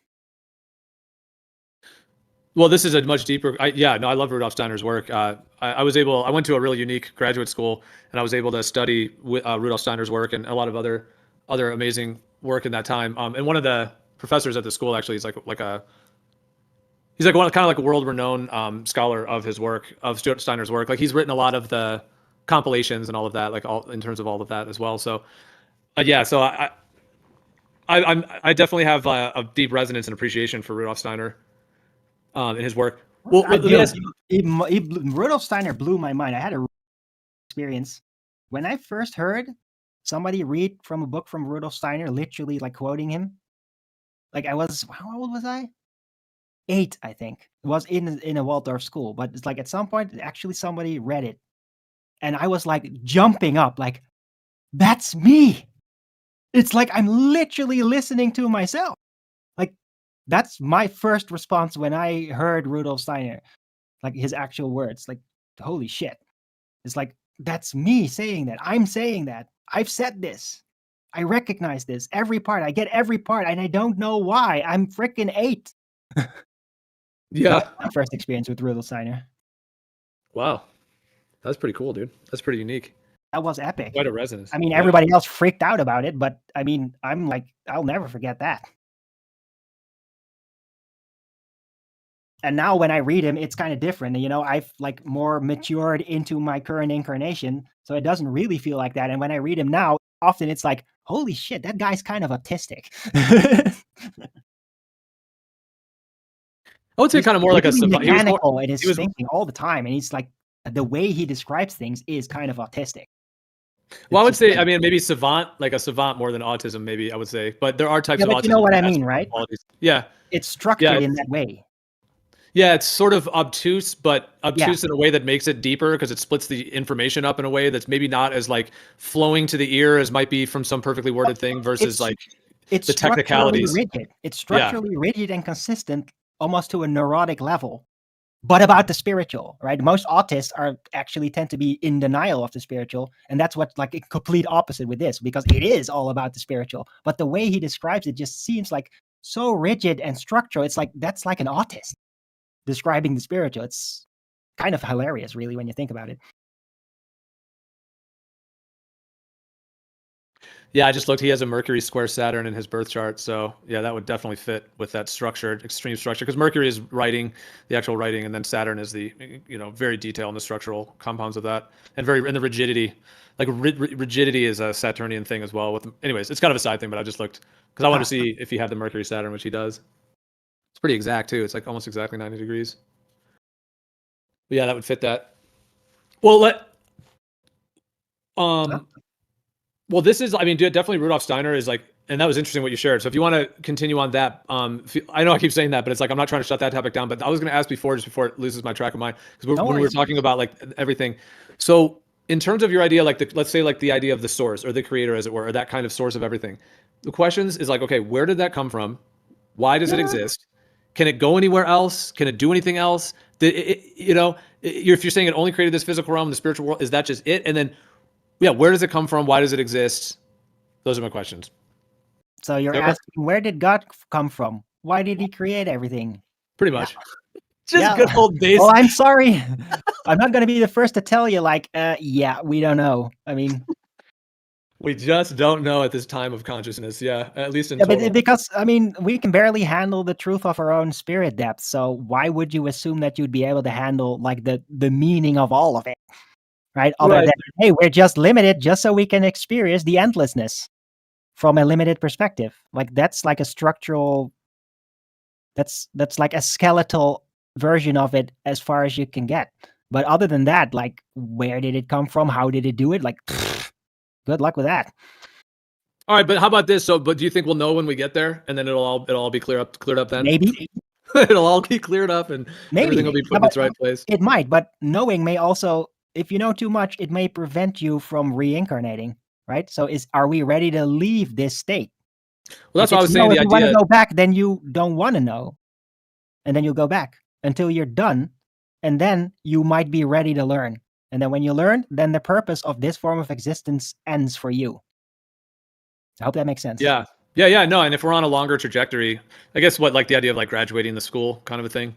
Well, this is a much deeper. I love Rudolf Steiner's work. I went to a really unique graduate school, and I was able to study Rudolf Steiner's work and a lot of other amazing work in that time. And one of the professors at the school actually is he's like a world-renowned scholar of his work, of Stuart Steiner's work. Like, he's written a lot of the compilations and all of that, like all in terms of all of that as well. So, so I definitely have a deep resonance and appreciation for Rudolf Steiner. In his work. Well, Rudolf Steiner blew my mind. I had a experience when I first heard somebody read from a book from Rudolf Steiner, literally like quoting him. Like, how old was I? 8, I think. It was in a Waldorf school, but it's like at some point actually somebody read it, and I was like jumping up, like, that's me. It's like I'm literally listening to myself. Like, that's my first response when I heard Rudolf Steiner, like his actual words. Like, holy shit. It's like, that's me saying that. I'm saying that. I've said this. I recognize this. Every part. I get every part, and I don't know why. I'm freaking 8. Yeah. That's my first experience with Rudolf Steiner. Wow. That's pretty cool, dude. That's pretty unique. That was epic. Quite a resonance. I mean, everybody else freaked out about it, but I mean, I'm like, I'll never forget that. And now when I read him, it's kind of different. I've like more matured into my current incarnation, so it doesn't really feel like that. And when I read him now, often it's like, holy shit, that guy's kind of autistic. I would say kind of more like a mechanical in his thinking all the time, and he's like, the way he describes things is kind of autistic. Well, I would say, maybe savant, like a savant more than autism, maybe I would say. But there are types of autism. You know what I mean, right? Yeah. It's structured in that way. Yeah, it's sort of obtuse, but obtuse in a way that makes it deeper because it splits the information up in a way that's maybe not as like flowing to the ear as might be from some perfectly worded thing versus it's the technicalities. Rigid. It's structurally rigid and consistent, almost to a neurotic level. But about the spiritual, right? Most autists actually tend to be in denial of the spiritual, and that's what like a complete opposite with this, because it is all about the spiritual. But the way he describes it just seems like so rigid and structural. It's like that's like an autist describing the spiritual. It's kind of hilarious, really, when you think about it. Yeah, I just looked. He has a Mercury square Saturn in his birth chart. So yeah, that would definitely fit with that structured, extreme structure. Because Mercury is writing, the actual writing, and then Saturn is the, very detailed in the structural compounds of that, and the rigidity. Like rigidity is a Saturnian thing as well. Anyways, it's kind of a side thing, but I just looked because I wanted to see if he had the Mercury Saturn, which he does. It's pretty exact too. It's like almost exactly 90 degrees. But yeah, that would fit that. Well, well, this is, definitely Rudolf Steiner is like, and that was interesting what you shared. So if you want to continue on that, I know I keep saying that, but it's like, I'm not trying to shut that topic down, but I was going to ask before it loses my track of mind, because when we were talking about like everything. So in terms of your idea, like let's say like the idea of the source or the creator, as it were, or that kind of source of everything, the questions is like, okay, where did that come from? Why does it exist? Can it go anywhere else? Can it do anything else? If you're saying it only created this physical realm, the spiritual world, is that just it? And then, where does it come from? Why does it exist? Those are my questions. So you're asking, where did God come from? Why did he create everything? Pretty much. Just good old base. Well, I'm sorry. I'm not going to be the first to tell you, we don't know. We just don't know at this time of consciousness. Yeah, at least in total. Because, we can barely handle the truth of our own spirit depth. So why would you assume that you'd be able to handle like the meaning of all of it? right? Other Right. than, hey, we're just limited just so we can experience the endlessness from a limited perspective. Like that's like a structural, that's like a skeletal version of it as far as you can get. But other than that, like where did it come from? How did it do it? Like good luck with that. All right, but how about this? So, but do you think we'll know when we get there, and then it'll all be cleared up then? Maybe. It'll all be cleared up, and Maybe. everything will be put in its right place. It might, but knowing may also, if you know too much, it may prevent you from reincarnating, right? So are we ready to leave this state? Well, that's what I was saying. If The you want to idea. go back, then you don't want to know. And then you'll go back until you're done. And then you might be ready to learn. And then when you learn, then the purpose of this form of existence ends for you. I hope that makes sense. Yeah. No, and if we're on a longer trajectory, I guess like the idea of like graduating the school kind of a thing,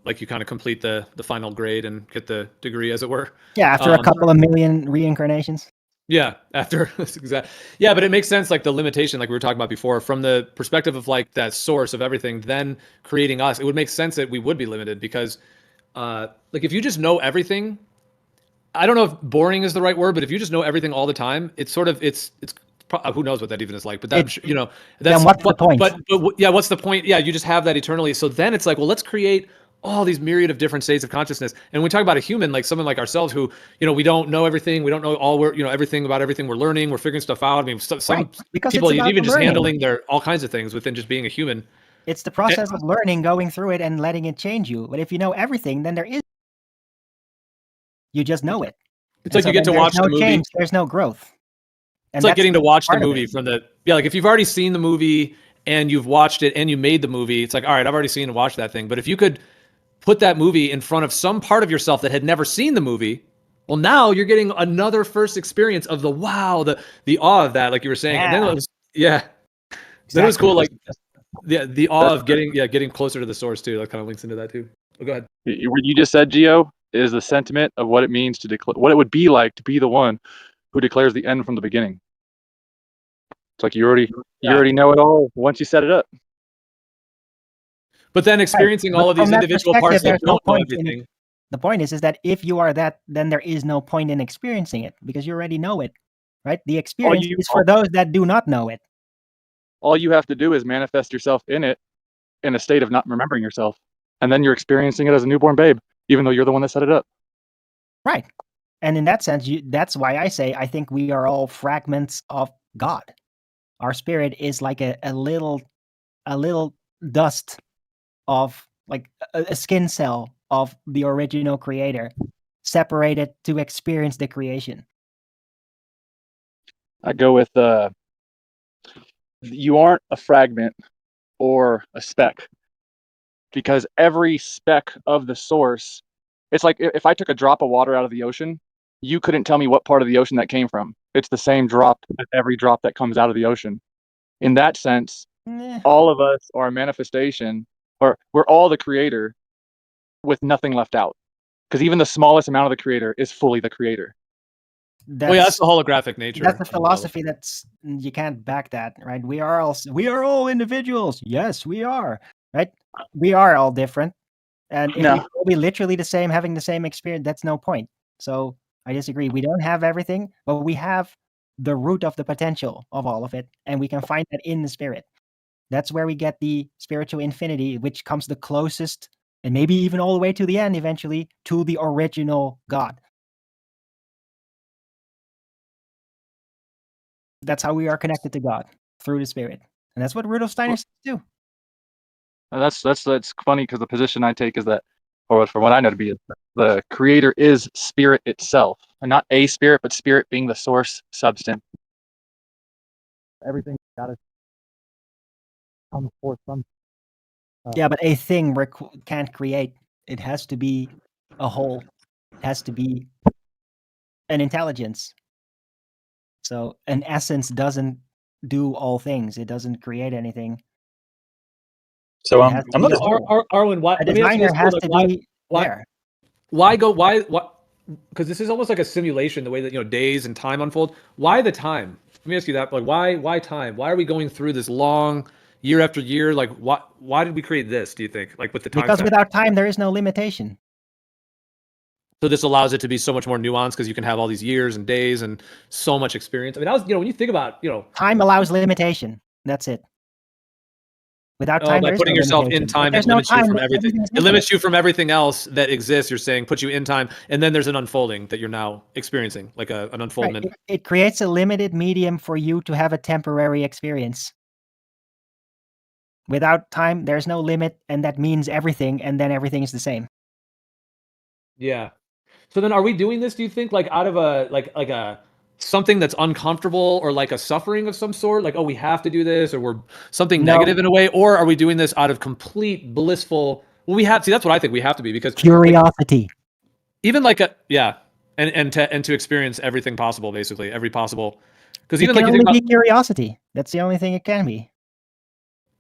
like you kind of complete the final grade and get the degree, as it were. Yeah, after a couple of million reincarnations. Yeah, after exactly. Yeah, but it makes sense, like the limitation, like we were talking about before, from the perspective of like that source of everything, then creating us. It would make sense that we would be limited because, like, if you just know everything, I don't know if boring is the right word, but if you just know everything all the time, it's sort of it's who knows what that even is like. But that that's then what's the point? But yeah, what's the point? Yeah, you just have that eternally. So then it's like, well, let's create all these myriad of different states of consciousness. And when we talk about a human, like someone like ourselves, who we don't know everything, we don't know everything about everything. We're learning, we're figuring stuff out. I mean, some people even just handling their all kinds of things within just being a human. It's the process of learning, going through it, and letting it change you. But if you know everything, then you just know it. It's like you get to watch the movie. Change, there's no growth. It's like getting to watch the movie from like if you've already seen the movie and you've watched it and you made the movie, it's like, all right, I've already seen and watched that thing. But if you could put that movie in front of some part of yourself that had never seen the movie, well, now you're getting another first experience of the wow, the awe of that, like you were saying. And then it was, then it was cool, like the awe of getting closer to the source too. That kind of links into that too. Oh, go ahead. What you just said, Gio, is the sentiment of what it means to declare, what it would be like to be the one who declares the end from the beginning. It's like you already know it all once you set it up. But then experiencing all of these individual parts that don't know everything. The point is that if you are that, then there is no point in experiencing it because you already know it, right? The experience is for those that do not know it. All you have to do is manifest yourself in it in a state of not remembering yourself. And then you're experiencing it as a newborn babe, even though you're the one that set it up. Right. And in that sense, that's why I say I think we are all fragments of God. Our spirit is like a little dust of like a skin cell of the original creator, separated to experience the creation. I go with you aren't a fragment or a speck, because every speck of the source, it's like if I took a drop of water out of the ocean, you couldn't tell me what part of the ocean that came from. It's the same drop as every drop that comes out of the ocean. In that sense, all of us are a manifestation, or we're all the creator with nothing left out. Because even the smallest amount of the creator is fully the creator. That's the holographic nature. That's the philosophy you can't back that, right? We are all individuals. Yes, we are, right? We are all different. And if we'll be literally the same, having the same experience, that's no point. So I disagree. We don't have everything, but we have the root of the potential of all of it. And we can find that in the spirit. That's where we get the spiritual infinity, which comes the closest, and maybe even all the way to the end eventually, to the original God. That's how we are connected to God, through the spirit. And that's what Rudolf Steiner says too. That's funny, because the position I take is that, or from what I know to be, the creator is spirit itself, and not a spirit, but spirit being the source substance. Everything got to come forth from. Yeah, but a thing can't create. It has to be a whole. It has to be an intelligence. So an essence doesn't do all things. It doesn't create anything. So I'm looking. Arwijn, why? A designer has to be there. Why go? Why? Because this is almost like a simulation. The way that days and time unfold. Why the time? Let me ask you that. Like, why time? Why are we going through this long year after year? Like, why did we create this? Do you think? Like with the time? Because without time, there is no limitation. So this allows it to be so much more nuanced because you can have all these years and days and so much experience. I mean, when you think about, time allows limitation. That's it. Without time, by there is putting no yourself in limitation. If time, there's it no limits you time, from then everything. everything is It limits infinite. you from everything else that exists. You're saying, puts you in time, and then there's an unfolding that you're now experiencing, like an Right. unfoldment. It creates a limited medium for you to have a temporary experience. Without time, there's no limit, and that means everything, and then everything is the same. Yeah. So then, are we doing this? Do you think, like, out of a a something that's uncomfortable, or like a suffering of some sort? Like, oh, we have to do this, or we're something No. negative in a way, or are we doing this out of complete blissful? Well, we have. See, that's what I think we have to be, because Curiosity. even like and to experience everything possible, basically every possible. Because It even can like you only think be about, curiosity. That's the only thing it can be.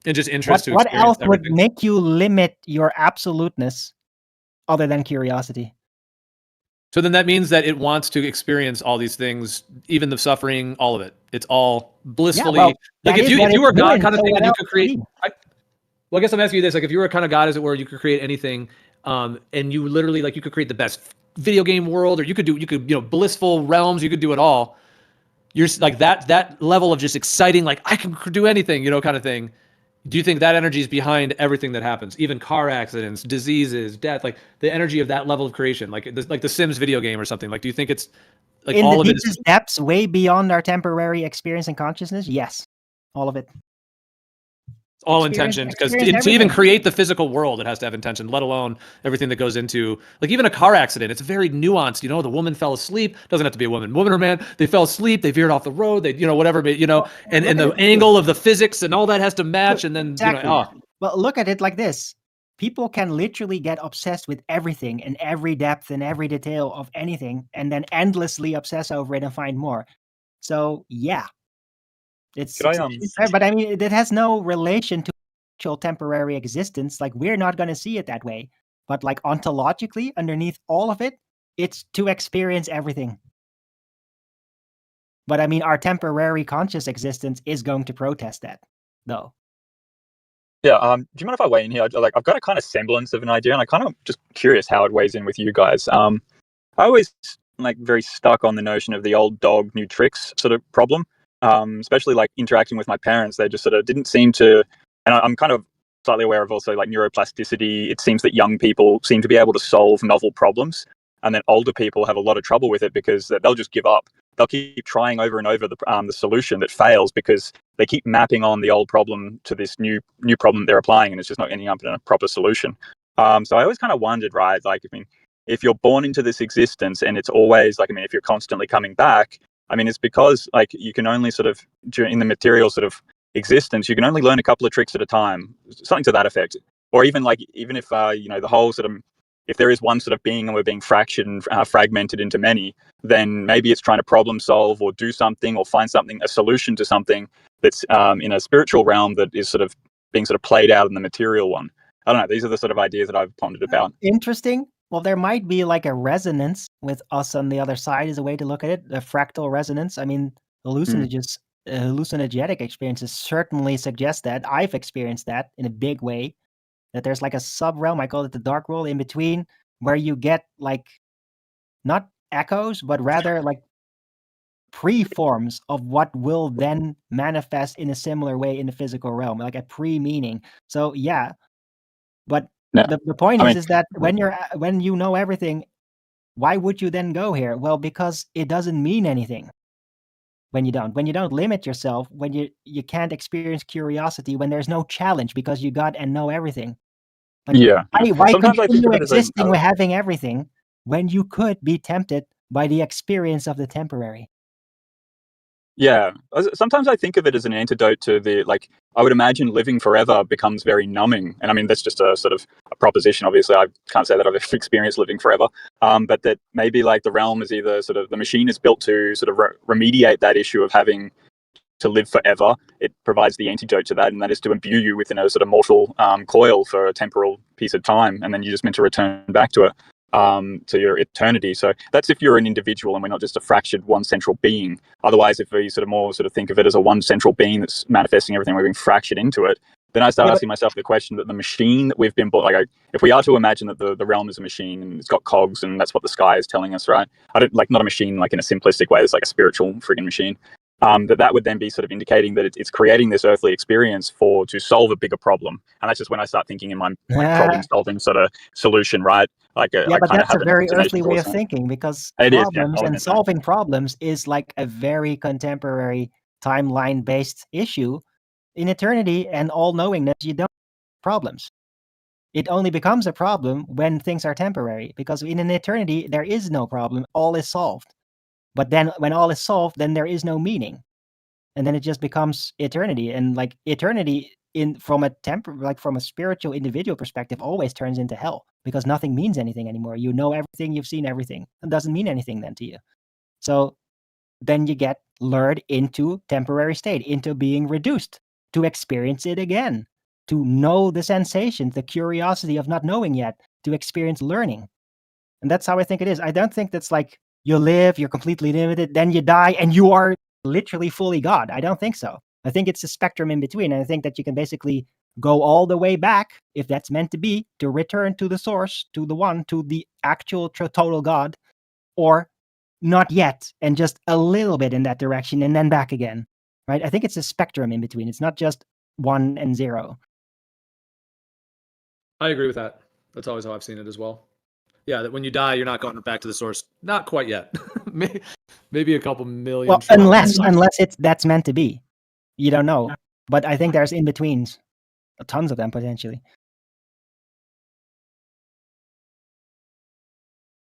and just interest to What experience else would everything. make you limit your absoluteness other than curiosity? So then that means that it wants to experience all these things, even the suffering, all of it. It's all blissfully. well, like that if is you what were it's God doing, kind of so thing, what and you else could would create. it be? Well, I guess I'm asking you this: like, if you were a kind of God, as it were, you could create anything, and you literally, like, you could create the best video game world, or you could blissful realms. You could do it all. You're like that level of just exciting, like I can do anything, kind of thing. Do you think that energy is behind everything that happens, even car accidents, diseases, death, like the energy of that level of creation, like the Sims video game or something? Like, do you think it's like In all the of it is deepest depths, way beyond our temporary experience and consciousness? Yes. All of it. all Experience- intentioned? Because experience to even everything. create the physical world, it has to have intention, let alone everything that goes into, like, even a car accident. It's very nuanced. The woman fell asleep. Doesn't have to be a woman or man. They fell asleep. They veered off the road. They, whatever. And look the at it. angle of the physics and all that has to match. And then Exactly. Well, look at it like this. People can literally get obsessed with everything and every depth and every detail of anything, and then endlessly obsess over it and find more. So yeah, it's Could I, but I mean, it has no relation to actual temporary existence. Like, we're not going to see it that way. But like, ontologically, underneath all of it, it's to experience everything. But I mean, our temporary conscious existence is going to protest that, though. Yeah. Do you mind if I weigh in here? I've got a kind of semblance of an idea, and I kind of just curious how it weighs in with you guys. I always very stuck on the notion of the old dog, new tricks sort of problem. Especially like interacting with my parents, they just sort of didn't seem to. And I'm kind of slightly aware of also like neuroplasticity. It seems that young people seem to be able to solve novel problems, and then older people have a lot of trouble with it because they'll just give up. They'll keep trying over and over the solution that fails because they keep mapping on the old problem to this new problem they're applying, and it's just not ending up in a proper solution. So I always kind of wondered, right? Like, I mean, if you're born into this existence and it's always like, I mean, if you're constantly coming back, I mean, it's because like you can only sort of in the material sort of existence, you can only learn a couple of tricks at a time, something to that effect. Or even if the whole sort of, if there is one sort of being and we're being fractured and fragmented into many, then maybe it's trying to problem solve or do something or find something, a solution to something that's in a spiritual realm that is sort of being sort of played out in the material one. I don't know. These are the sort of ideas that I've pondered about. Interesting. Well, there might be like a resonance with us on the other side, is a way to look at it. A fractal resonance. I mean, hallucinogenic experiences certainly suggest that. I've experienced that in a big way. That there's like a sub realm, I call it the dark world, in between, where you get like not echoes, but rather like pre-forms of what will then manifest in a similar way in the physical realm, like a pre-meaning. So yeah, but No. the point I is mean- that when you know everything, why would you then go here? Well, because it doesn't mean anything when you don't limit yourself, when you can't experience curiosity, when there's no challenge because you got and know everything. Like, Yeah. why Sometimes I think continue of it as existing with having everything when you could be tempted by the experience of the temporary? Yeah. Sometimes I think of it as an antidote to I would imagine living forever becomes very numbing. And I mean, that's just a sort of a proposition. Obviously, I can't say that I've experienced living forever. But that maybe like the realm is either sort of the machine is built to sort of remediate that issue of having to live forever. It provides the antidote to that, and that is to imbue you within a sort of mortal coil for a temporal piece of time, and then you're just meant to return back to it, to your eternity. So that's if you're an individual and we're not just a fractured one central being. Otherwise, if we sort of think of it as a one central being that's manifesting everything, we're being fractured into it, then I start Yeah, but- asking myself the question that the machine that we've been bought, like, if we are to imagine that the realm is a machine and it's got cogs and that's what the sky is telling us, right? I don't like not a machine like in a simplistic way. It's like a spiritual friggin' machine. That would then be sort of indicating that it's creating this earthly experience to solve a bigger problem. And that's just when I start thinking in my problem solving sort of solution, right? Like Yeah, I but kind of that's a have an very imagination earthly way of towards that. thinking, because It is, yeah, problems I'll and admit that. solving problems is like a very contemporary timeline-based issue. In eternity and all-knowingness, you don't have problems. It only becomes a problem when things are temporary, because in an eternity, there is no problem. All is solved. But then when all is solved, then there is no meaning. And then it just becomes eternity. And like eternity from a spiritual individual perspective always turns into hell, because nothing means anything anymore. You know everything, you've seen everything. It doesn't mean anything then to you. So then you get lured into temporary state, into being reduced to experience it again, to know the sensation, the curiosity of not knowing yet, to experience learning. And that's how I think it is. I don't think that's like you live, you're completely limited, then you die, and you are literally fully God. I don't think so. I think it's a spectrum in between. And I think that you can basically go all the way back, if that's meant to be, to return to the source, to the one, to the actual total God, or not yet, and just a little bit in that direction and then back again. Right? I think it's a spectrum in between. It's not just 1 and 0. I agree with that. That's always how I've seen it as well. Yeah, that when you die, you're not going back to the source. Not quite yet. Maybe a couple million. Well, trillion unless years. that's meant to be. You don't know. But I think there's in-betweens. Tons of them, potentially.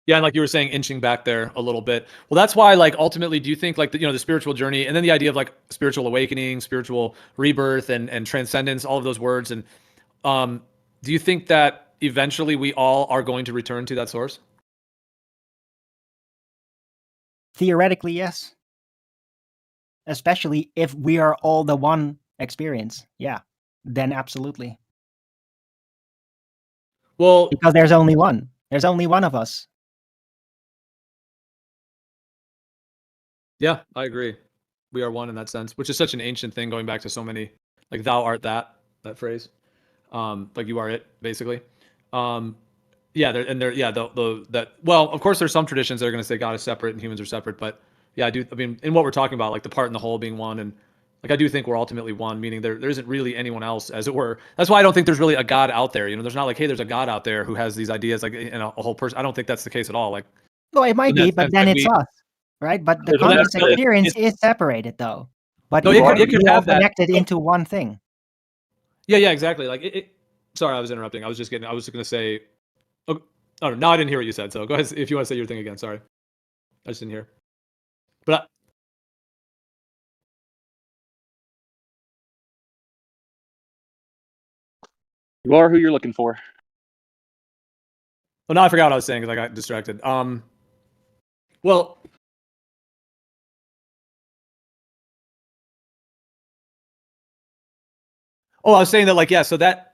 Yeah, and like you were saying, inching back there a little bit. Well, that's why, like, ultimately, do you think, like, the spiritual journey, and then the idea of like spiritual awakening, spiritual rebirth, and transcendence, all of those words, and do you think that eventually we all are going to return to that source? Theoretically, yes. Especially if we are all the one experience. Yeah, then absolutely. Well, Because there's only one. There's only one of us. yeah, I agree. We are one in that sense, which is such an ancient thing, going back to so many, like, thou art that phrase, like you are it, basically. Yeah, well, of course there's some traditions that are going to say God is separate and humans are separate, but yeah, I mean, in what we're talking about, like the part and the whole being one, and like I do think we're ultimately one, meaning there isn't really anyone else, as it were. That's why I don't think there's really a God out there. There's not like, hey, there's a God out there who has these ideas, like, and a whole person. I don't think that's the case at all. Like, Well, it might in that be, but sense, then like, it's us, right? But the So that's conscious good. experience is separated, though. But No, you it are, could you are have that. connected into one thing. Yeah, exactly. Like sorry, I was interrupting. I was just going to say, oh, no, I didn't hear what you said. So go ahead if you want to say your thing again. Sorry, I just didn't hear. But You are who you're looking for. well, now I forgot what I was saying because I got distracted. Well, I was saying that, like, yeah, so that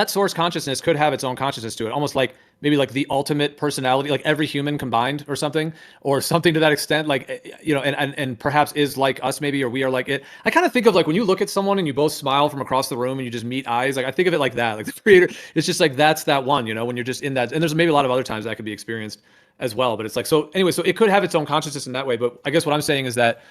source consciousness could have its own consciousness to it, almost like maybe like the ultimate personality, like every human combined or something to that extent, like, and perhaps is like us maybe, or we are like it. I kind of think of like when you look at someone and you both smile from across the room and you just meet eyes, like I think of it like that, like the creator, it's just like that's that one, when you're just in that, and there's maybe a lot of other times that could be experienced as well, but it's like, so anyway, so it could have its own consciousness in that way, but I guess what I'm saying is that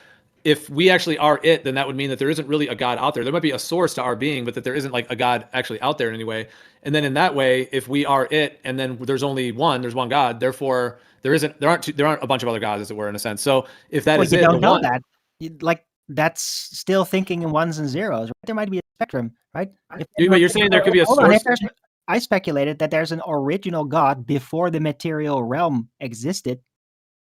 if we actually are it, then that would mean that there isn't really a God out there. There might be a source to our being, but that there isn't like a God actually out there in any way. And then in that way, if we are it, and then there's only one, there's one God. Therefore, there aren't a bunch of other gods, as it were, in a sense. So if that Well, is you it, don't the know one, that. Like, that's still thinking in ones and zeros, right? There might be a spectrum, right? but you're saying there could be a Hold on, source. I speculated that there's an original God before the material realm existed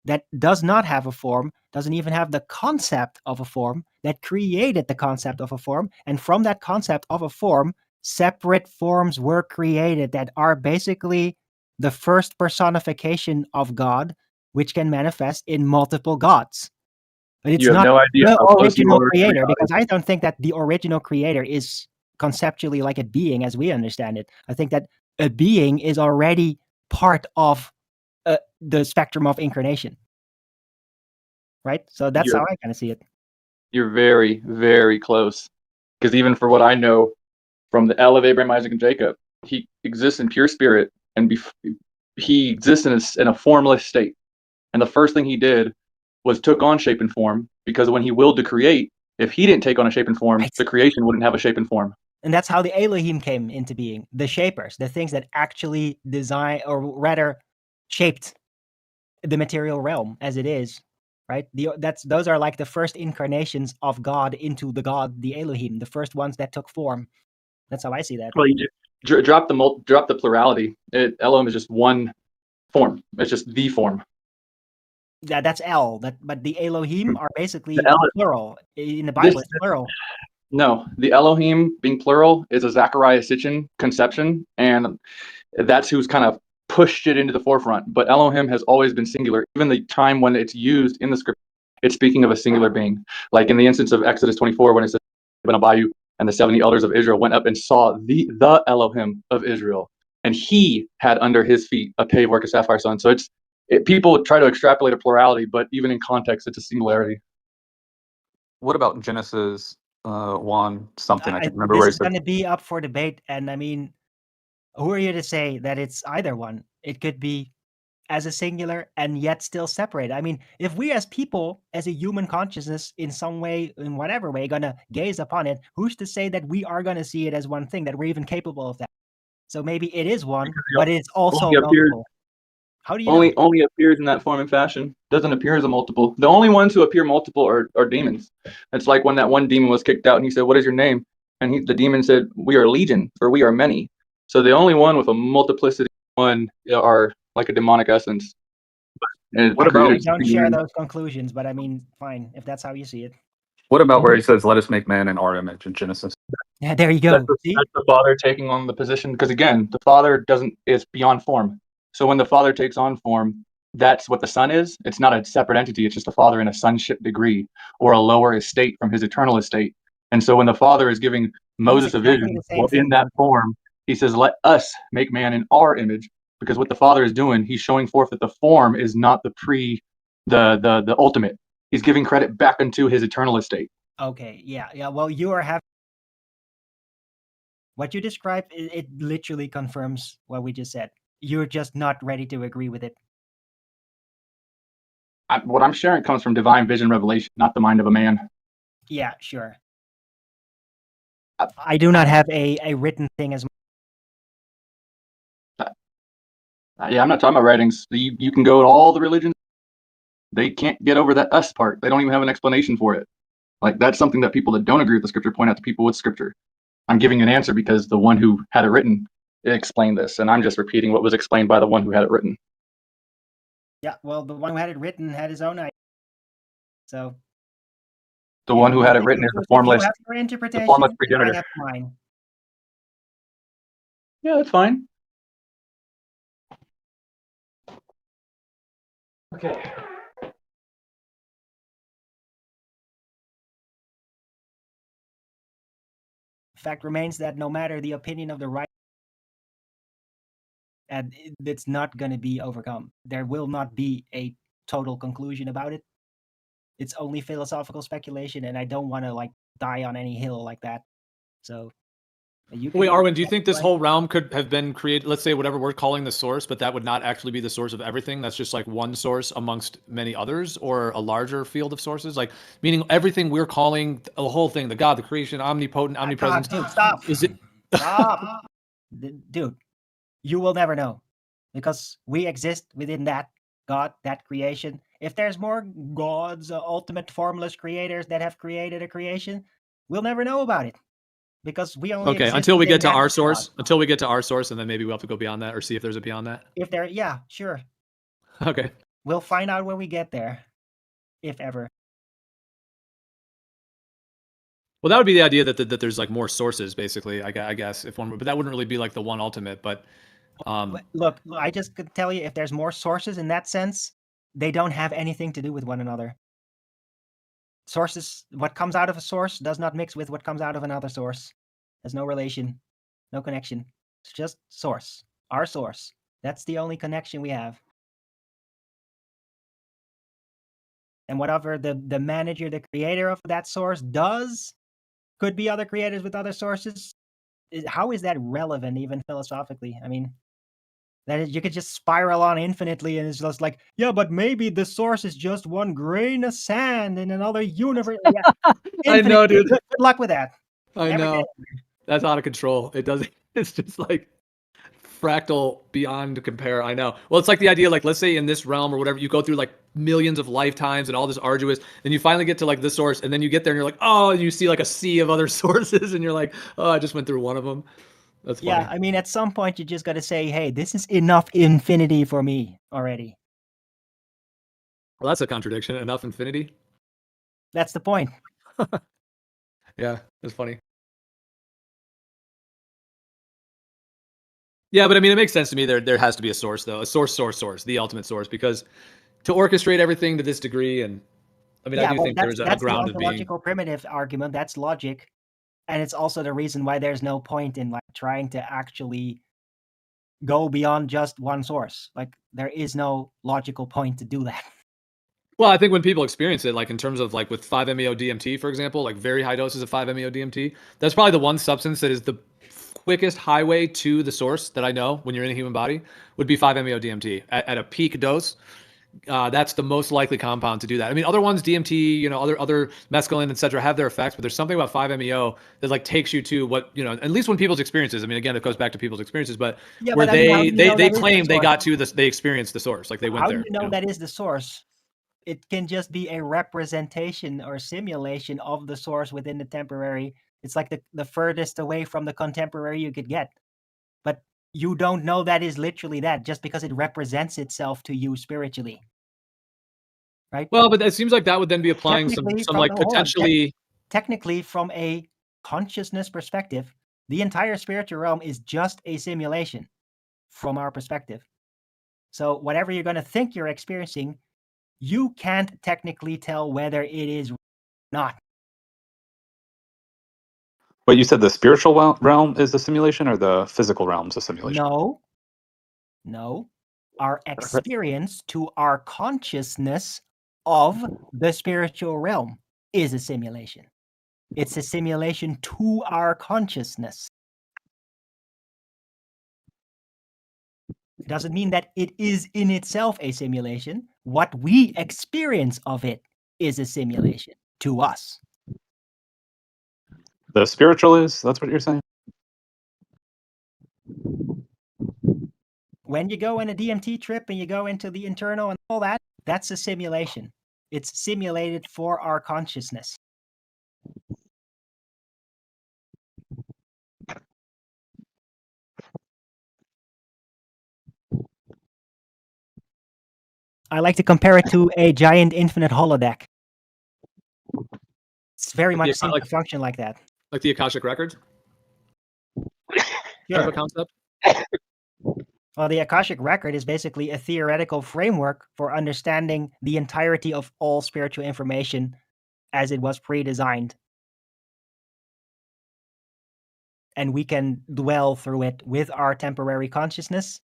that does not have a form, doesn't even have the concept of a form, that created the concept of a form. And from that concept of a form, separate forms were created that are basically the first personification of God, which can manifest in multiple gods. But it's You have not no idea the how close you original are to creator, reality. because I don't think that the original creator is conceptually like a being as we understand it. I think that a being is already part of the spectrum of incarnation, right? So that's how I kind of see it. You're very, very close. Because even for what I know, from the L of Abraham, Isaac, and Jacob. He exists in pure spirit, and he exists in a formless state. And the first thing he did was took on shape and form, because when he willed to create, if he didn't take on a shape and form, Right. the creation wouldn't have a shape and form. And that's how the Elohim came into being. The shapers, the things that actually design, or rather shaped the material realm as it is, right? Those are like the first incarnations of God into the God, the Elohim, the first ones that took form. That's how I see that. Well, you drop the plurality. Elohim is just one form. It's just the form. That's El. But the Elohim are basically The El- plural. In the Bible, This- it's plural. No, the Elohim being plural is a Zechariah Sitchin conception, and that's who's kind of pushed it into the forefront. But Elohim has always been singular. Even the time when it's used in the script, it's speaking of a singular being. Like in the instance of Exodus 24, when it says, "Bayou and the 70 elders of Israel went up and saw the Elohim of Israel, and he had under his feet a paved work of sapphire stone." So people try to extrapolate a plurality, but even in context, it's a singularity. What about Genesis 1 something? I can't remember This where he is said. going to be up for debate, and I mean, who are you to say that it's either one? It could be as a singular and yet still separate. I mean, if we as people, as a human consciousness, in some way, in whatever way, gonna gaze upon it, who's to say that we are gonna see it as one thing, that we're even capable of that? So maybe it is one, but it's also only appears- multiple. How do you know? Only appears in that form and fashion. Doesn't appear as a multiple. The only ones who appear multiple are demons. It's like when that one demon was kicked out and he said, "What is your name?" And the demon said, "We are legion, or we are many." So the only one with a multiplicity one are like a demonic essence. And What about- I don't share those conclusions, but I mean, fine, if that's how you see it. What about where he says, "Let us make man in our image" in Genesis? Yeah, there you go. See? That's the Father taking on the position, because again, the Father is beyond form. So when the Father takes on form, that's what the Son is. It's not a separate entity. It's just the Father in a sonship degree, or a lower estate from his eternal estate. And so when the Father is giving Moses exactly a vision, the same thing. in that form, he says, "Let us make man in our image," because what the Father is doing, he's showing forth that the form is not the ultimate. He's giving credit back into his eternal estate. Okay, yeah. Well, you are having what you described. It literally confirms what we just said. You're just not ready to agree with it. What I'm sharing comes from divine vision revelation, not the mind of a man. Yeah, sure. I do not have a written thing as Yeah, I'm not talking about writings. You can go to all the religions. They can't get over that us part. They don't even have an explanation for it. Like, that's something that people that don't agree with the scripture point out to people with scripture. I'm giving an answer because the one who had it written explained this, and I'm just repeating what was explained by the one who had it written. Yeah, well, the one who had it written had his own idea. So The one who had it written is the if formless. you have your interpretation, formless I progenitor. have mine. Yeah, that's fine. Okay. Fact remains that no matter the opinion of the right, and it's not going to be overcome. There will not be a total conclusion about it. It's only philosophical speculation, and I don't want to like die on any hill like that. So you can Wait, Arwyn, do you think this whole realm could have been created, let's say whatever we're calling the source, but that would not actually be the source of everything? That's just like one source amongst many others, or a larger field of sources? Like, meaning everything we're calling the whole thing, the God, the creation, omnipotent, omnipresent. God, dude, stop. Is it? Stop. Dude, you will never know because we exist within that God, that creation. If there's more gods, ultimate formless creators that have created a creation, we'll never know about it because we only Okay, exist until we within get to that our God. source, until we get to our source, and then maybe we'll have to go beyond that or see if there's a beyond that. If there, yeah, sure. Okay. We'll find out when we get there, if ever. Well, that would be the idea that there's like more sources, basically. I guess if one, but that wouldn't really be like the one ultimate. But Look, I just could tell you if there's more sources in that sense, they don't have anything to do with one another. Sources, what comes out of a source does not mix with what comes out of another source. There's no relation, no connection. It's just source, our source. That's the only connection we have. And whatever the manager, the creator of that source does, could be other creators with other sources. how is that relevant even philosophically? I mean, that is, you could just spiral on infinitely, and it's just like, yeah, but maybe the source is just one grain of sand in another universe. Yeah, I know, infinitely. dude. Good luck with that. I Never know. get That's out of control. It doesn't. It's just like fractal beyond compare. I know. Well, it's like the idea, like, let's say in this realm or whatever, you go through like millions of lifetimes and all this arduous, then you finally get to like this source, and then you get there and you're like, oh, and you see like a sea of other sources, and you're like, oh, I just went through one of them. That's funny. Yeah, I mean, at some point you just got to say, hey, this is enough infinity for me already. Well, that's a contradiction. Enough infinity. That's the point. Yeah, that's funny. Yeah, but I mean, it makes sense to me. There has to be a source, though, a source, the ultimate source, because to orchestrate everything to this degree, and I mean, I Yeah, do well, think there's a that's the ground of being. ontological primitive argument. That's logic, and it's also the reason why there's no point in like trying to actually go beyond just one source. Like there is no logical point to do that. Well, I think when people experience it, like in terms of like with 5-MeO DMT, for example, like very high doses of 5-MeO DMT, that's probably the one substance that is the quickest highway to the source that I know when you're in a human body would be 5-MeO DMT at a peak dose. That's the most likely compound to do that. I mean, other ones, DMT, you know, other mescaline, et cetera, have their effects, but there's something about 5-MeO that like takes you to what, you know, at least when people's experiences. I mean, again, it goes back to people's experiences, but Yeah, where but I mean, how do you know they that is the claim they source? got to this, they experienced the source, like they went How there. do you know know? that is the source? It can just be a representation or simulation of the source within the temporary. It's like the furthest away from the contemporary you could get. But you don't know that is literally that just because it represents itself to you spiritually. Right? Well, but it seems like that would then be applying some like potentially. Technically, from a consciousness perspective, the entire spiritual realm is just a simulation from our perspective. So whatever you're going to think you're experiencing, you can't technically tell whether it is or not. But you said the spiritual realm is the simulation, or the physical realm is the simulation? No. Our experience to our consciousness of the spiritual realm is a simulation. It's a simulation to our consciousness. It doesn't mean that it is in itself a simulation. What we experience of it is a simulation to us. The spiritual is? That's what you're saying? When you go on a DMT trip and you go into the internal and all that, that's a simulation. It's simulated for our consciousness. I like to compare it to a giant infinite holodeck. It's very much seems to function like that. Like the Akashic Records? Type of concept? Well, the Akashic Record is basically a theoretical framework for understanding the entirety of all spiritual information as it was pre-designed. And we can dwell through it with our temporary consciousness.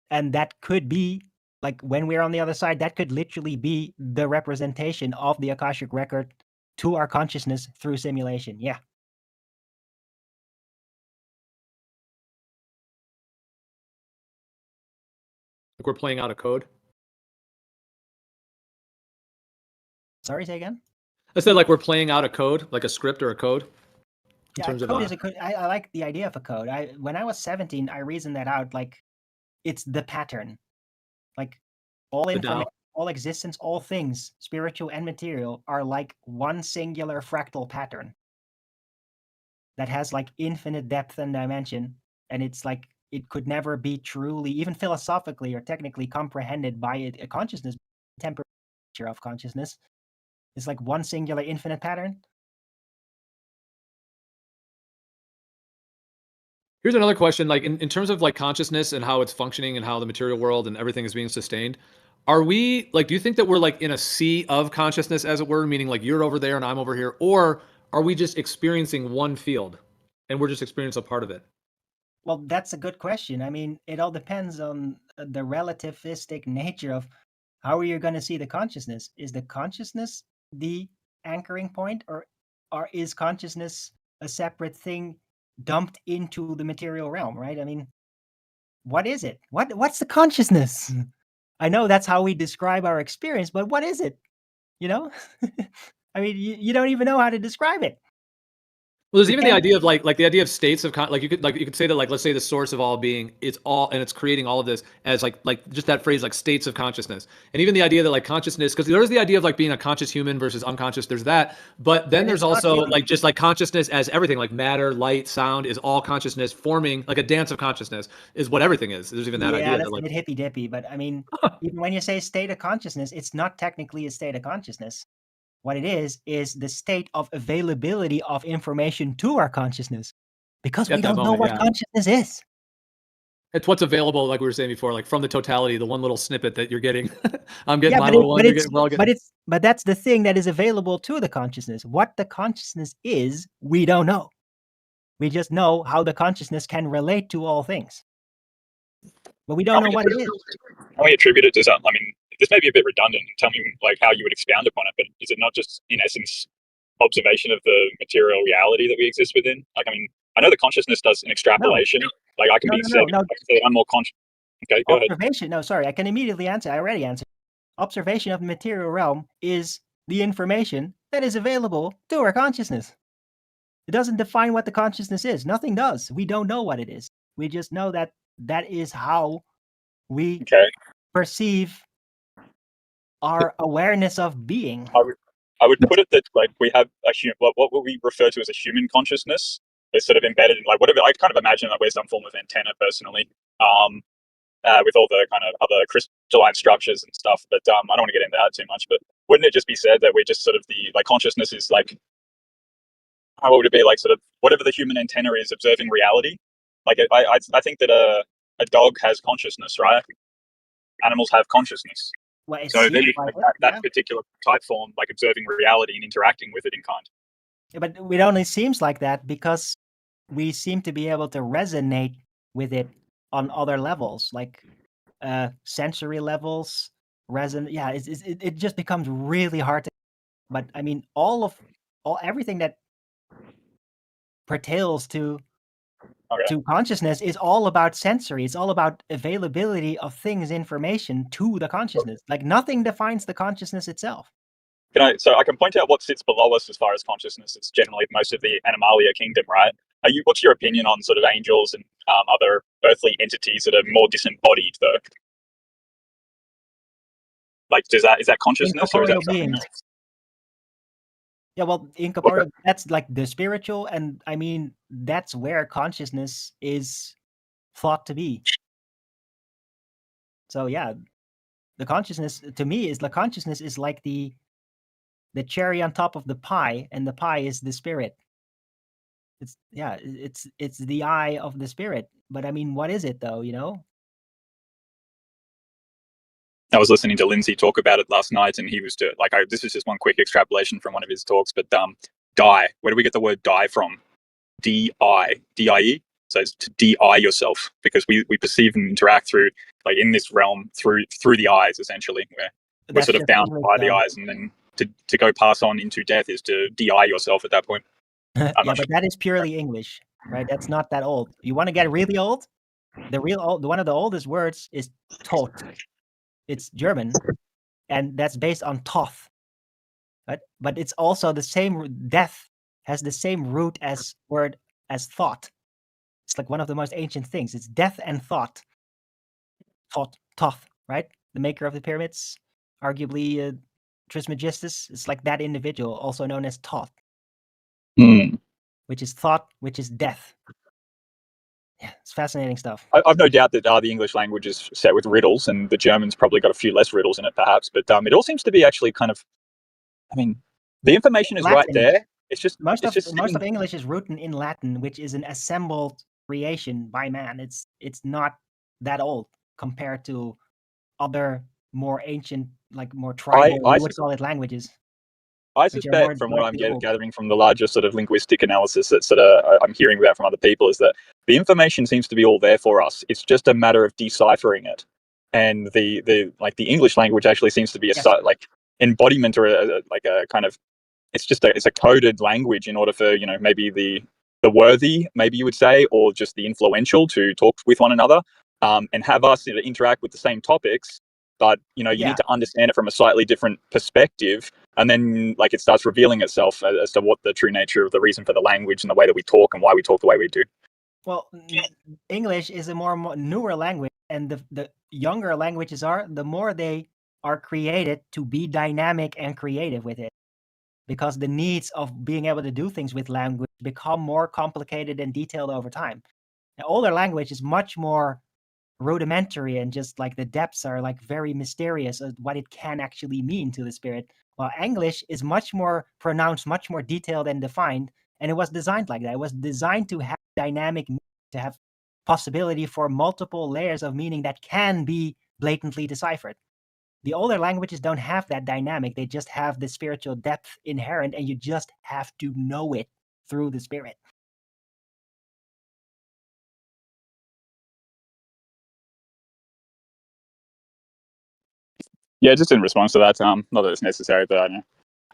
And that could be, like when we're on the other side, that could literally be the representation of the Akashic Record to our consciousness through simulation. Yeah. Like we're playing out a code? Sorry, say again? I said like we're playing out a code, like a script or a code. Yeah, a code is a code. I like the idea of a code. When I was 17, I reasoned that out. Like, it's the pattern. Like, all information, all existence, all things, spiritual and material, are like one singular fractal pattern that has like infinite depth and dimension. And it's like, it could never be truly, even philosophically or technically comprehended by a consciousness, temperature of consciousness. It's like one singular infinite pattern. Here's another question, like in terms of like consciousness and how it's functioning and how the material world and everything is being sustained, are we like, do you think that we're like in a sea of consciousness, as it were, meaning like you're over there and I'm over here, or are we just experiencing one field and we're just experiencing a part of it? Well, that's a good question. I mean, it all depends on the relativistic nature of how are you going to see the consciousness. Is the consciousness the anchoring point, or is consciousness a separate thing dumped into the material realm, right? I mean, what is it? What's the consciousness? I know that's how we describe our experience, but what is it? You know? I mean, you don't even know how to describe it. Well, there's We even the can't- idea of like the idea of states of like you could say that like let's say the source of all being is all and it's creating all of this as like just that phrase like states of consciousness, and even the idea that like consciousness, because there's the idea of like being a conscious human versus unconscious, there's that, but then But there's it's not also really. like just like consciousness as everything, like matter, light, sound is all consciousness forming like a dance of consciousness is what everything is. There's even that Yeah, idea that's that a like bit hippy dippy, but I mean, even when you say state of consciousness, it's not technically a state of consciousness. What it is the state of availability of information to our consciousness, because we at that don't know moment, what yeah, consciousness is. it's what's available, like we were saying before, like from the totality, the one little snippet that you're getting. I'm getting Yeah, my but little one. You're getting, we're all getting. but that's the thing that is available to the consciousness. What the consciousness is, we don't know. We just know how the consciousness can relate to all things, but we don't know what it is. Can we attribute it to something? I mean, this may be a bit redundant. Tell me like how you would expound upon it, but is it not just in essence observation of the material reality that we exist within? Like, I mean, I know the consciousness does an extrapolation. Like, I can No, be no, said, no, no. I can say I'm more conscious. Okay, go ahead. Observation. No, sorry, I can immediately answer. I already answered. Observation of the material realm is the information that is available to our consciousness. It doesn't define what the consciousness is. Nothing does. We don't know what it is. We just know that that is how we Okay, perceive our awareness of being. I would put it that like we have what we refer to as a human consciousness. It's sort of embedded in like whatever. I kind of imagine that we're some form of antenna personally. With all the kind of other crystalline structures and stuff. But I don't want to get into that too much. But wouldn't it just be said that we're just sort of the like consciousness is like what would it be like sort of whatever the human antenna is observing reality? Like I think that a dog has consciousness, right? Animals have consciousness. Well, it So seems maybe like like it, that yeah. particular type form, like observing reality and interacting with it in kind. Yeah, but it only seems like that because we seem to be able to resonate with it on other levels, like sensory levels. Yeah, it just becomes really hard to. But I mean, everything that pertains Okay. to consciousness is all about sensory. It's all about availability of things, information to the consciousness. Like nothing defines the consciousness itself. So I can point out what sits below us as far as consciousness. It's generally most of the Animalia kingdom, right? What's your opinion on sort of angels and other earthly entities that are more disembodied, though? Like, is that consciousness or is that Incorporeal something beings. else? Yeah, well, incorporeal, that's like the spiritual, and I mean, that's where consciousness is thought to be. So yeah, the consciousness to me is like the cherry on top of the pie, and the pie is the spirit. It's the eye of the spirit. But I mean, what is it though? You know? I was listening to Lindsay talk about it last night, and he was this is just one quick extrapolation from one of his talks, but die. Where do we get the word die from? D-I-E. So it's to de-eye yourself, because we perceive and interact through, like in this realm, through the eyes, essentially. We're That's sort of just bound English, by the though. eyes, and then to go pass on into death is to de-eye yourself at that point. Yeah, but that is purely English, right? That's not that old. You want to get really old? One of the oldest words is tot. It's German, and that's based on toth. Right? But it's also the same. Death has the same root as thought. It's like one of the most ancient things. It's death and thought. Thoth, right? The maker of the pyramids, arguably Trismegistus. It's like that individual, also known as Thoth, which is thought, which is death. Yeah, it's fascinating stuff. I've no doubt that the English language is set with riddles, and the German's probably got a few less riddles in it, perhaps. But it all seems to be actually kind of. I mean, the information is right Latin. there. It's just most of English is written in Latin, which is an assembled creation by man. It's not that old compared to other more ancient, like more tribal, we would call it languages. I suspect, from what I'm gathering from the larger sort of linguistic analysis that sort of I'm hearing about from other people, is that the information seems to be all there for us. It's just a matter of deciphering it, and the English language actually seems to be a like embodiment or a kind of it's a coded language in order for maybe the worthy, maybe you would say, or just the influential to talk with one another, and have us interact with the same topics. But you Yeah. need to understand it from a slightly different perspective, and then like it starts revealing itself as to what the true nature of the reason for the language and the way that we talk and why we talk the way we do. Well, English is a more newer language, and the younger languages are, the more they are created to be dynamic and creative with it, because the needs of being able to do things with language become more complicated and detailed over time. An older language is much more rudimentary, and just like the depths are like very mysterious of what it can actually mean to the spirit, while English is much more pronounced, much more detailed and defined, and it was designed like that. It was designed to have dynamic meaning, to have possibility for multiple layers of meaning that can be blatantly deciphered. The older languages don't have that dynamic. They just have the spiritual depth inherent, and you just have to know it through the spirit. Yeah, just in response to that, not that it's necessary, but I don't know.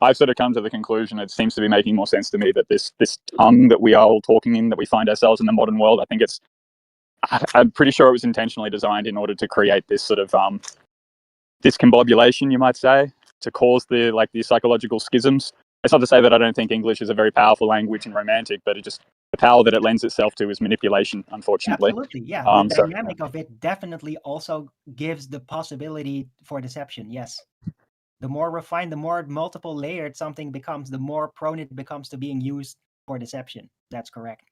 I've sort of come to the conclusion, it seems to be making more sense to me, that this tongue that we are all talking in, that we find ourselves in the modern world, I think I'm pretty sure it was intentionally designed in order to create this sort of discombobulation, you might say, to cause the psychological schisms. It's not to say that I don't think English is a very powerful language and romantic, but the power that it lends itself to is manipulation, unfortunately. Absolutely, yeah. The So dynamic of it definitely also gives the possibility for deception, yes. The more refined, the more multiple layered something becomes, the more prone it becomes to being used for deception. That's correct.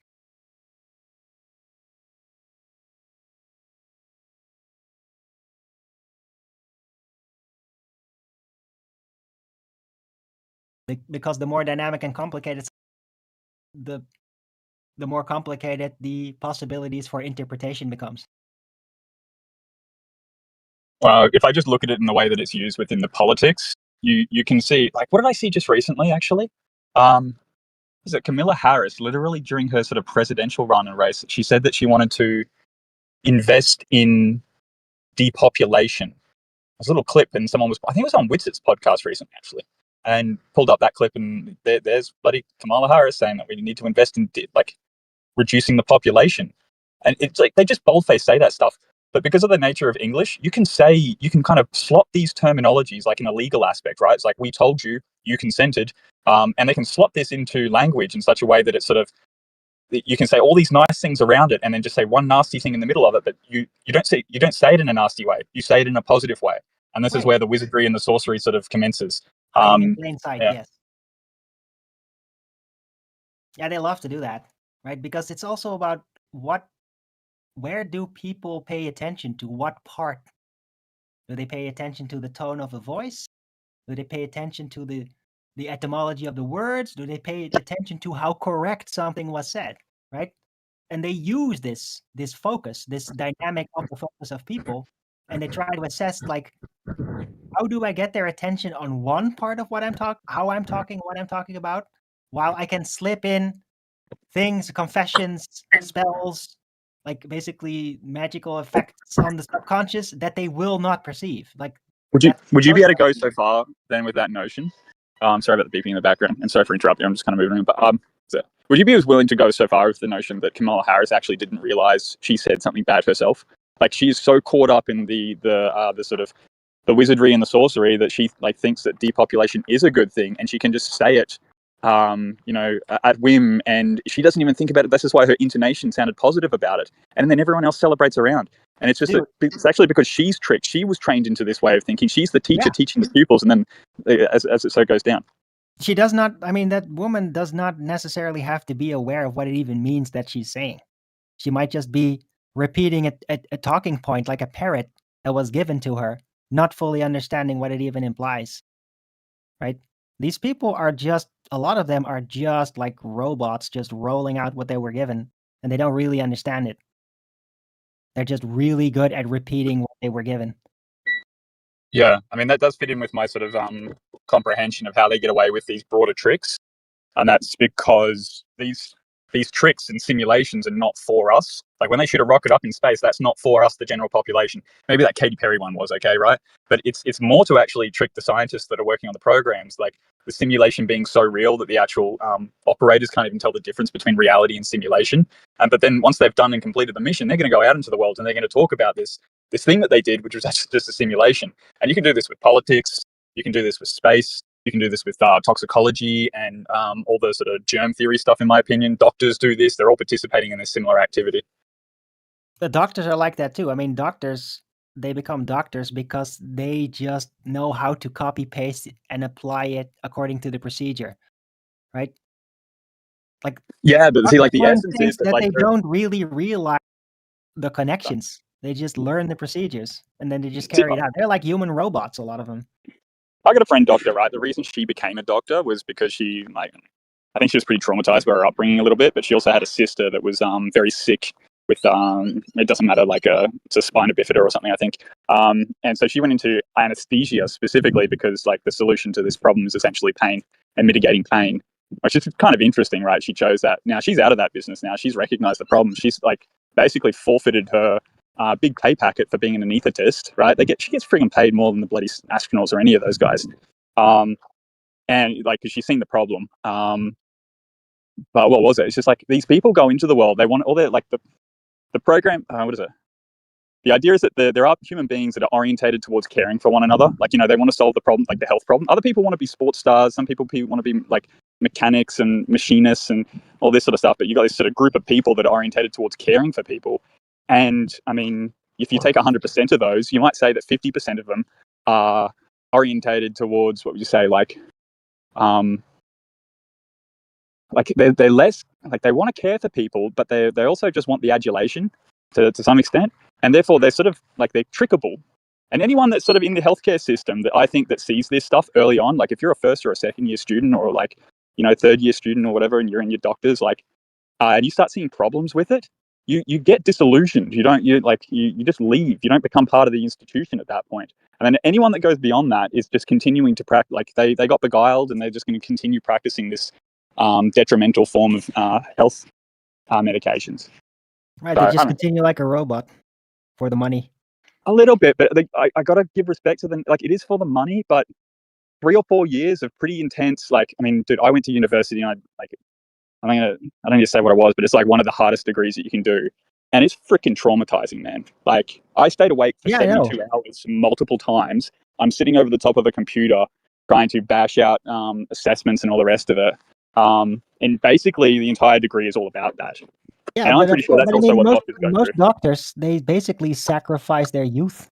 Because the more dynamic and complicated, the more complicated the possibilities for interpretation becomes. if I just look at it in the way that it's used within the politics, you can see, like, what did I see just recently, actually? Was it Camilla Harris, literally during her sort of presidential run and race, she said that she wanted to invest in depopulation. There's a little clip, and I think it was on Witz's podcast recently, actually, and pulled up that clip, and there's bloody Kamala Harris saying that we need to invest in reducing the population. And it's like they just boldface say that stuff. But because of the nature of English, you can kind of slot these terminologies like in a legal aspect, right? It's like, we told you, you consented, and they can slot this into language in such a way that it's sort of, you can say all these nice things around it and then just say one nasty thing in the middle of it, but you don't say it in a nasty way. You say it in a positive way. And this is where the wizardry and the sorcery sort of commences. Hiding in plain sight, yeah. yes. Yeah, they love to do that, right? Because it's also about where do people pay attention to? What part? Do they pay attention to the tone of the voice? Do they pay attention to the etymology of the words? Do they pay attention to how correct something was said, right? And they use this focus, this dynamic of the focus of people, and they try to assess, like, how do I get their attention on one part of what I'm talking, how I'm talking, what I'm talking about, while I can slip in things, confessions, spells, like basically magical effects on the subconscious that they will not perceive. Like, would you be able to go so far then with that notion? Sorry about the beeping in the background, and sorry for interrupting. I'm just kind of moving on. But would you be as willing to go so far with the notion that Kamala Harris actually didn't realize she said something bad herself? Like, she's so caught up in the sort of the wizardry and the sorcery that she thinks that depopulation is a good thing, and she can just say it, at whim, and she doesn't even think about it. This is why her intonation sounded positive about it, and then everyone else celebrates around. And it's just it's actually because she's tricked. She was trained into this way of thinking. She's the teacher teaching the pupils, and then as it so goes down. She does not, I mean, that woman does not necessarily have to be aware of what it even means that she's saying. She might just be repeating a talking point like a parrot that was given to her, not fully understanding what it even implies, right? These people are just, a lot of them are just like robots, just rolling out what they were given, and they don't really understand it. They're just really good at repeating what they were given. Yeah, I mean, that does fit in with my sort of comprehension of how they get away with these broader tricks, and that's because these tricks and simulations are not for us. Like, when they shoot a rocket up in space, that's not for us, the general population. Maybe that Katy Perry one was okay, right? But it's more to actually trick the scientists that are working on the programs. Like, the simulation being so real that the actual operators can't even tell the difference between reality and simulation. But then once they've done and completed the mission, they're going to go out into the world and they're going to talk about this thing that they did, which was actually just a simulation. And you can do this with politics, you can do this with space, you can do this with toxicology and all the sort of germ theory stuff, in my opinion. Doctors do this. They're all participating in this similar activity. The doctors are like that too. I mean, doctors, they become doctors because they just know how to copy paste and apply it according to the procedure, right? Like, Yeah, but see, like the learn essence things is that that like they don't really realize the connections. They just learn the procedures and then they just carry it out. They're like human robots, a lot of them. I got a friend doctor, right? The reason she became a doctor was because she, like, I think she was pretty traumatized by her upbringing a little bit, but she also had a sister that was very sick with, it doesn't matter, like it's a spina bifida or something, I think. And so she went into anesthesia specifically because, like, the solution to this problem is essentially pain and mitigating pain, which is kind of interesting, right? She chose that. Now she's out of that business now. She's recognized the problem. She's, like, basically forfeited her big pay packet for being an anaesthetist, right? She gets frigging paid more than the bloody astronauts or any of those guys. And like, cause she's seen the problem. But what was it? It's just like these people go into the world. They want all their, like, the program. What is it? The idea is that there are human beings that are orientated towards caring for one another. Like, you know, they want to solve the problem, like the health problem. Other people want to be sports stars. Some people want to be like mechanics and machinists and all this sort of stuff. But you got this sort of group of people that are orientated towards caring for people. And I mean, if you take 100% of those, you might say that 50% of them are orientated towards, what would you say, like they're less, like, they want to care for people, but they also just want the adulation to some extent, and therefore they're sort of like, they're trickable. And anyone that's sort of in the healthcare system that I think that sees this stuff early on, like if you're a first or a second year student or, like, you know, third year student or whatever, and you're in your doctors, like, and you start seeing problems with it, you get disillusioned. You just leave. You don't become part of the institution at that point. And then anyone that goes beyond that is just continuing to practice. Like, they got beguiled, and they're just going to continue practicing this detrimental form of health medications. Right, So, they I just don't know, continue like a robot for the money. a little bit, but I got to give respect to them. Like, it is for the money, but 3 or 4 years of pretty intense. Like, I mean, dude, I went to university, and I don't need to say what it was, but it's like one of the hardest degrees that you can do. And it's freaking traumatizing, man. Like, I stayed awake for Yeah, I know. 72 hours multiple times. I'm sitting over the top of a computer trying to bash out assessments and all the rest of it. And basically, the entire degree is all about that. Yeah, And I'm pretty sure that's but I also mean, what most doctors go most through. doctors, they basically sacrifice their youth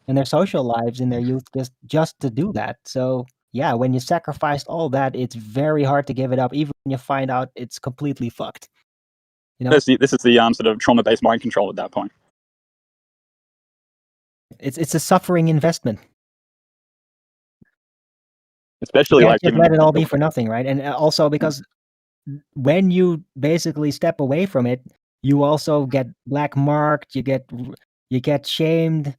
and their social lives in their youth just to do that. So yeah, when you sacrifice all that, it's very hard to give it up, even when you find out it's completely fucked. You know, This is the sort of trauma-based mind control at that point. it's a suffering investment. Especially, You can't like, just given let it all be for nothing, right? And also because when you basically step away from it, you also get black marked, you get shamed,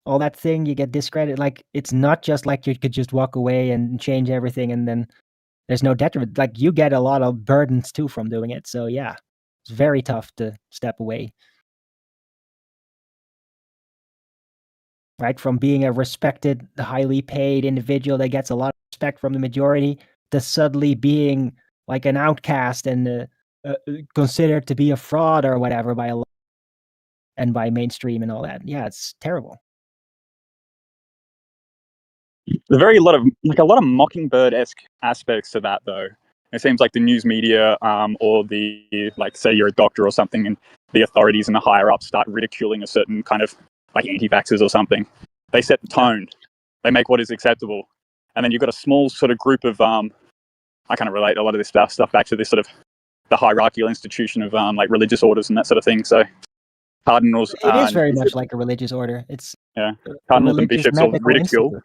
all that thing, you get discredited. Like, it's not just like you could just walk away and change everything and then there's no detriment. Like, you get a lot of burdens too from doing it. So yeah, it's very tough to step away. Right? From being a respected, highly paid individual that gets a lot of respect from the majority to suddenly being like an outcast and considered to be a fraud or whatever by a lot and by mainstream and all that. Yeah, it's terrible. There's a lot of Mockingbird-esque aspects to that, though. It seems like the news media, or the, like, say you're a doctor or something, and the authorities and the higher ups start ridiculing a certain kind of, like, anti-vaxxers or something. They set the tone. They make what is acceptable, and then you've got a small sort of group of I kind of relate a lot of this stuff back to this sort of the hierarchical institution of like religious orders and that sort of thing. So cardinals, It is very much like a religious order. It's yeah, a cardinals and religious bishops will medical ridicule. institute.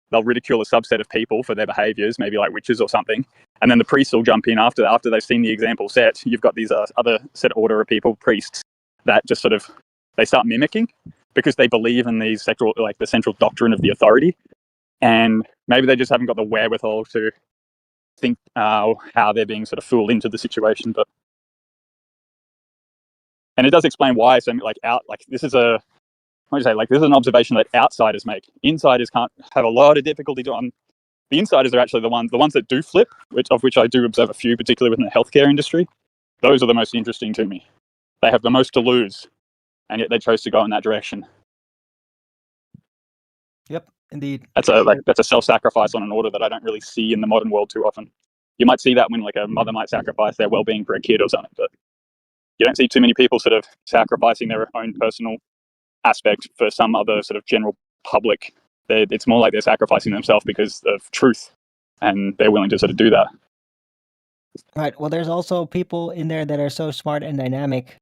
They'll ridicule a subset of people for their behaviours, maybe like witches or something, and then the priests will jump in after they've seen the example set. You've got these other set order of people, priests, that just sort of, they start mimicking because they believe in the central doctrine of the authority, and maybe they just haven't got the wherewithal to think how they're being sort of fooled into the situation. And it does explain why this is this is an observation that outsiders make. Insiders can't have a lot of difficulty the insiders are actually the ones that do flip, of which I do observe a few, particularly within the healthcare industry. Those are the most interesting to me. They have the most to lose, and yet they chose to go in that direction. Yep, indeed. That's a self-sacrifice on an order that I don't really see in the modern world too often. You might see that when like a mother might sacrifice their well-being for a kid or something, but you don't see too many people sort of sacrificing their own personal aspect for some other sort of general public. It's more like they're sacrificing themselves because of truth, and they're willing to sort of do that. Right. Well, there's also people in there that are so smart and dynamic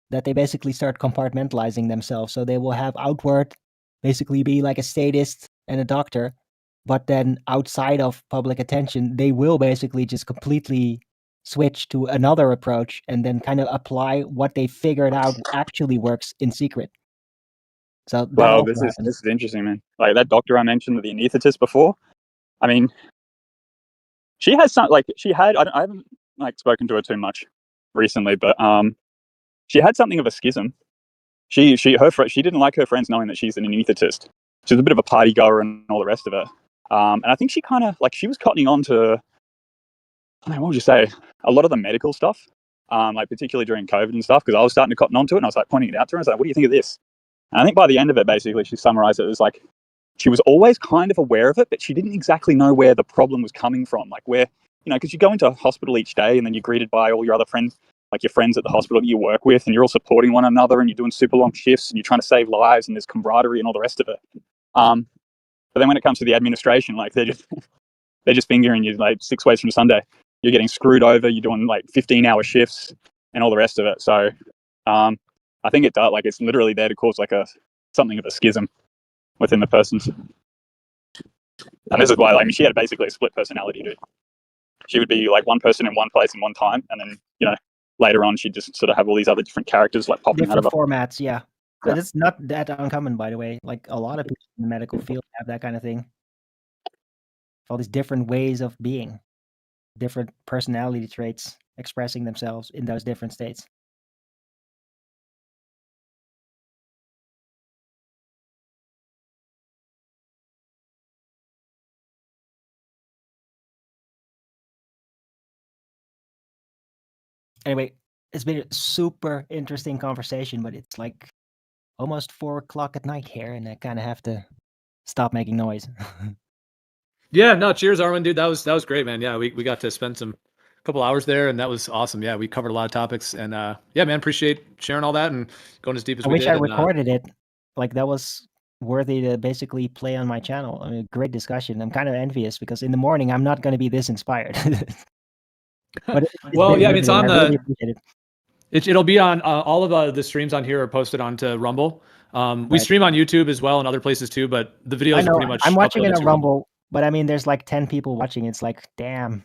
that they basically start compartmentalizing themselves. So they will have outward, basically be like a statist and a doctor, but then outside of public attention, they will basically just completely switch to another approach and then kind of apply what they figured out actually works in secret. So that Well, also this happens. is interesting, man. Like that doctor I mentioned, the anaesthetist before. I mean, she has some like she had. I haven't like spoken to her too much recently, but she had something of a schism. She didn't like her friends knowing that she's an anaesthetist. She's a bit of a party goer and all the rest of it. And I think she kind of like she was cottoning on to, I mean, what would you say, a lot of the medical stuff, like particularly during COVID and stuff, because I was starting to cotton on to it, and I was like pointing it out to her. I was like, "What do you think of this?" And I think by the end of it, basically, she summarized it as like she was always kind of aware of it, but she didn't exactly know where the problem was coming from. Like where, because you go into a hospital each day and then you're greeted by all your other friends, like your friends at the hospital that you work with, and you're all supporting one another, and you're doing super long shifts, and you're trying to save lives, and there's camaraderie and all the rest of it. But then when it comes to the administration, like they're just fingering you like 6 ways from Sunday. You're getting screwed over. You're doing like 15-hour shifts and all the rest of it. So I think it does, like it's literally there to cause like something of a schism within the persons. And this is why, like, I mean, she had basically a split personality, dude. She would be like one person in one place in one time, and then later on she'd just sort of have all these other different characters like popping Different out of her. formats, yeah. But it's not that uncommon, by the way. Like a lot of people in the medical field have that kind of thing. All these different ways of being, different personality traits expressing themselves in those different states. Anyway, it's been a super interesting conversation, but it's like almost 4 o'clock at night here, and I kind of have to stop making noise. Yeah, no, cheers, Arwijn, dude. That was great, man. Yeah, we got to spend some couple hours there, and that was awesome. Yeah, we covered a lot of topics, and yeah, man, appreciate sharing all that and going as deep as I we wish did. I recorded it. Like that was worthy to basically play on my channel. I mean, great discussion. I'm kind of envious because in the morning I'm not going to be this inspired. But well, yeah, I mean, it's riveting. on I really appreciate it. It'll be on all of the streams on here are posted onto Rumble. We Right. stream on YouTube as well and other places too, but the videos I are know. pretty much I'm watching it uploaded on to Rumble, but I mean, there's like 10 people watching. It's like, damn.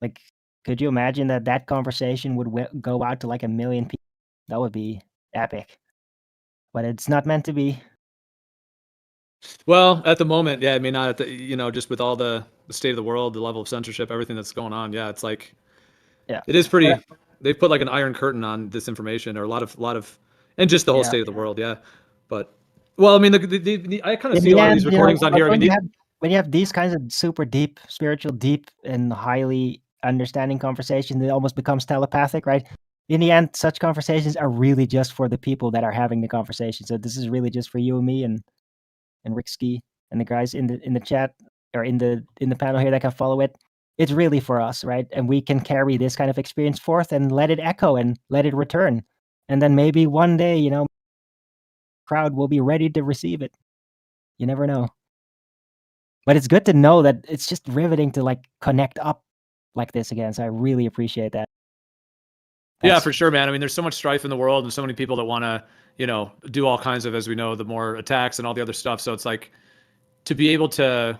Like, could you imagine that conversation would go out to like 1 million people? That would be epic. But it's not meant to be. Well, at the moment, yeah, I mean, not at the, just with all the state of the world, the level of censorship, everything that's going on. Yeah, it's like, Yeah. it is pretty. They've put like an iron curtain on this information, or a lot of, and just the whole state of the world. Yeah, but well, I mean, I kind of see a lot of these recordings on here. I mean, when you have these kinds of super deep, spiritual, deep, and highly understanding conversations, it almost becomes telepathic, right? In the end, such conversations are really just for the people that are having the conversation. So this is really just for you and me and Rick Ski and the guys in the chat or in the panel here that can follow it. It's really for us, right? And we can carry this kind of experience forth and let it echo and let it return. And then maybe one day, crowd will be ready to receive it. You never know. But it's good to know that it's just riveting to like connect up like this again. So I really appreciate that. Yeah, for sure, man. I mean, there's so much strife in the world and so many people that want to, do all kinds of, as we know, the more attacks and all the other stuff. So it's like to be able to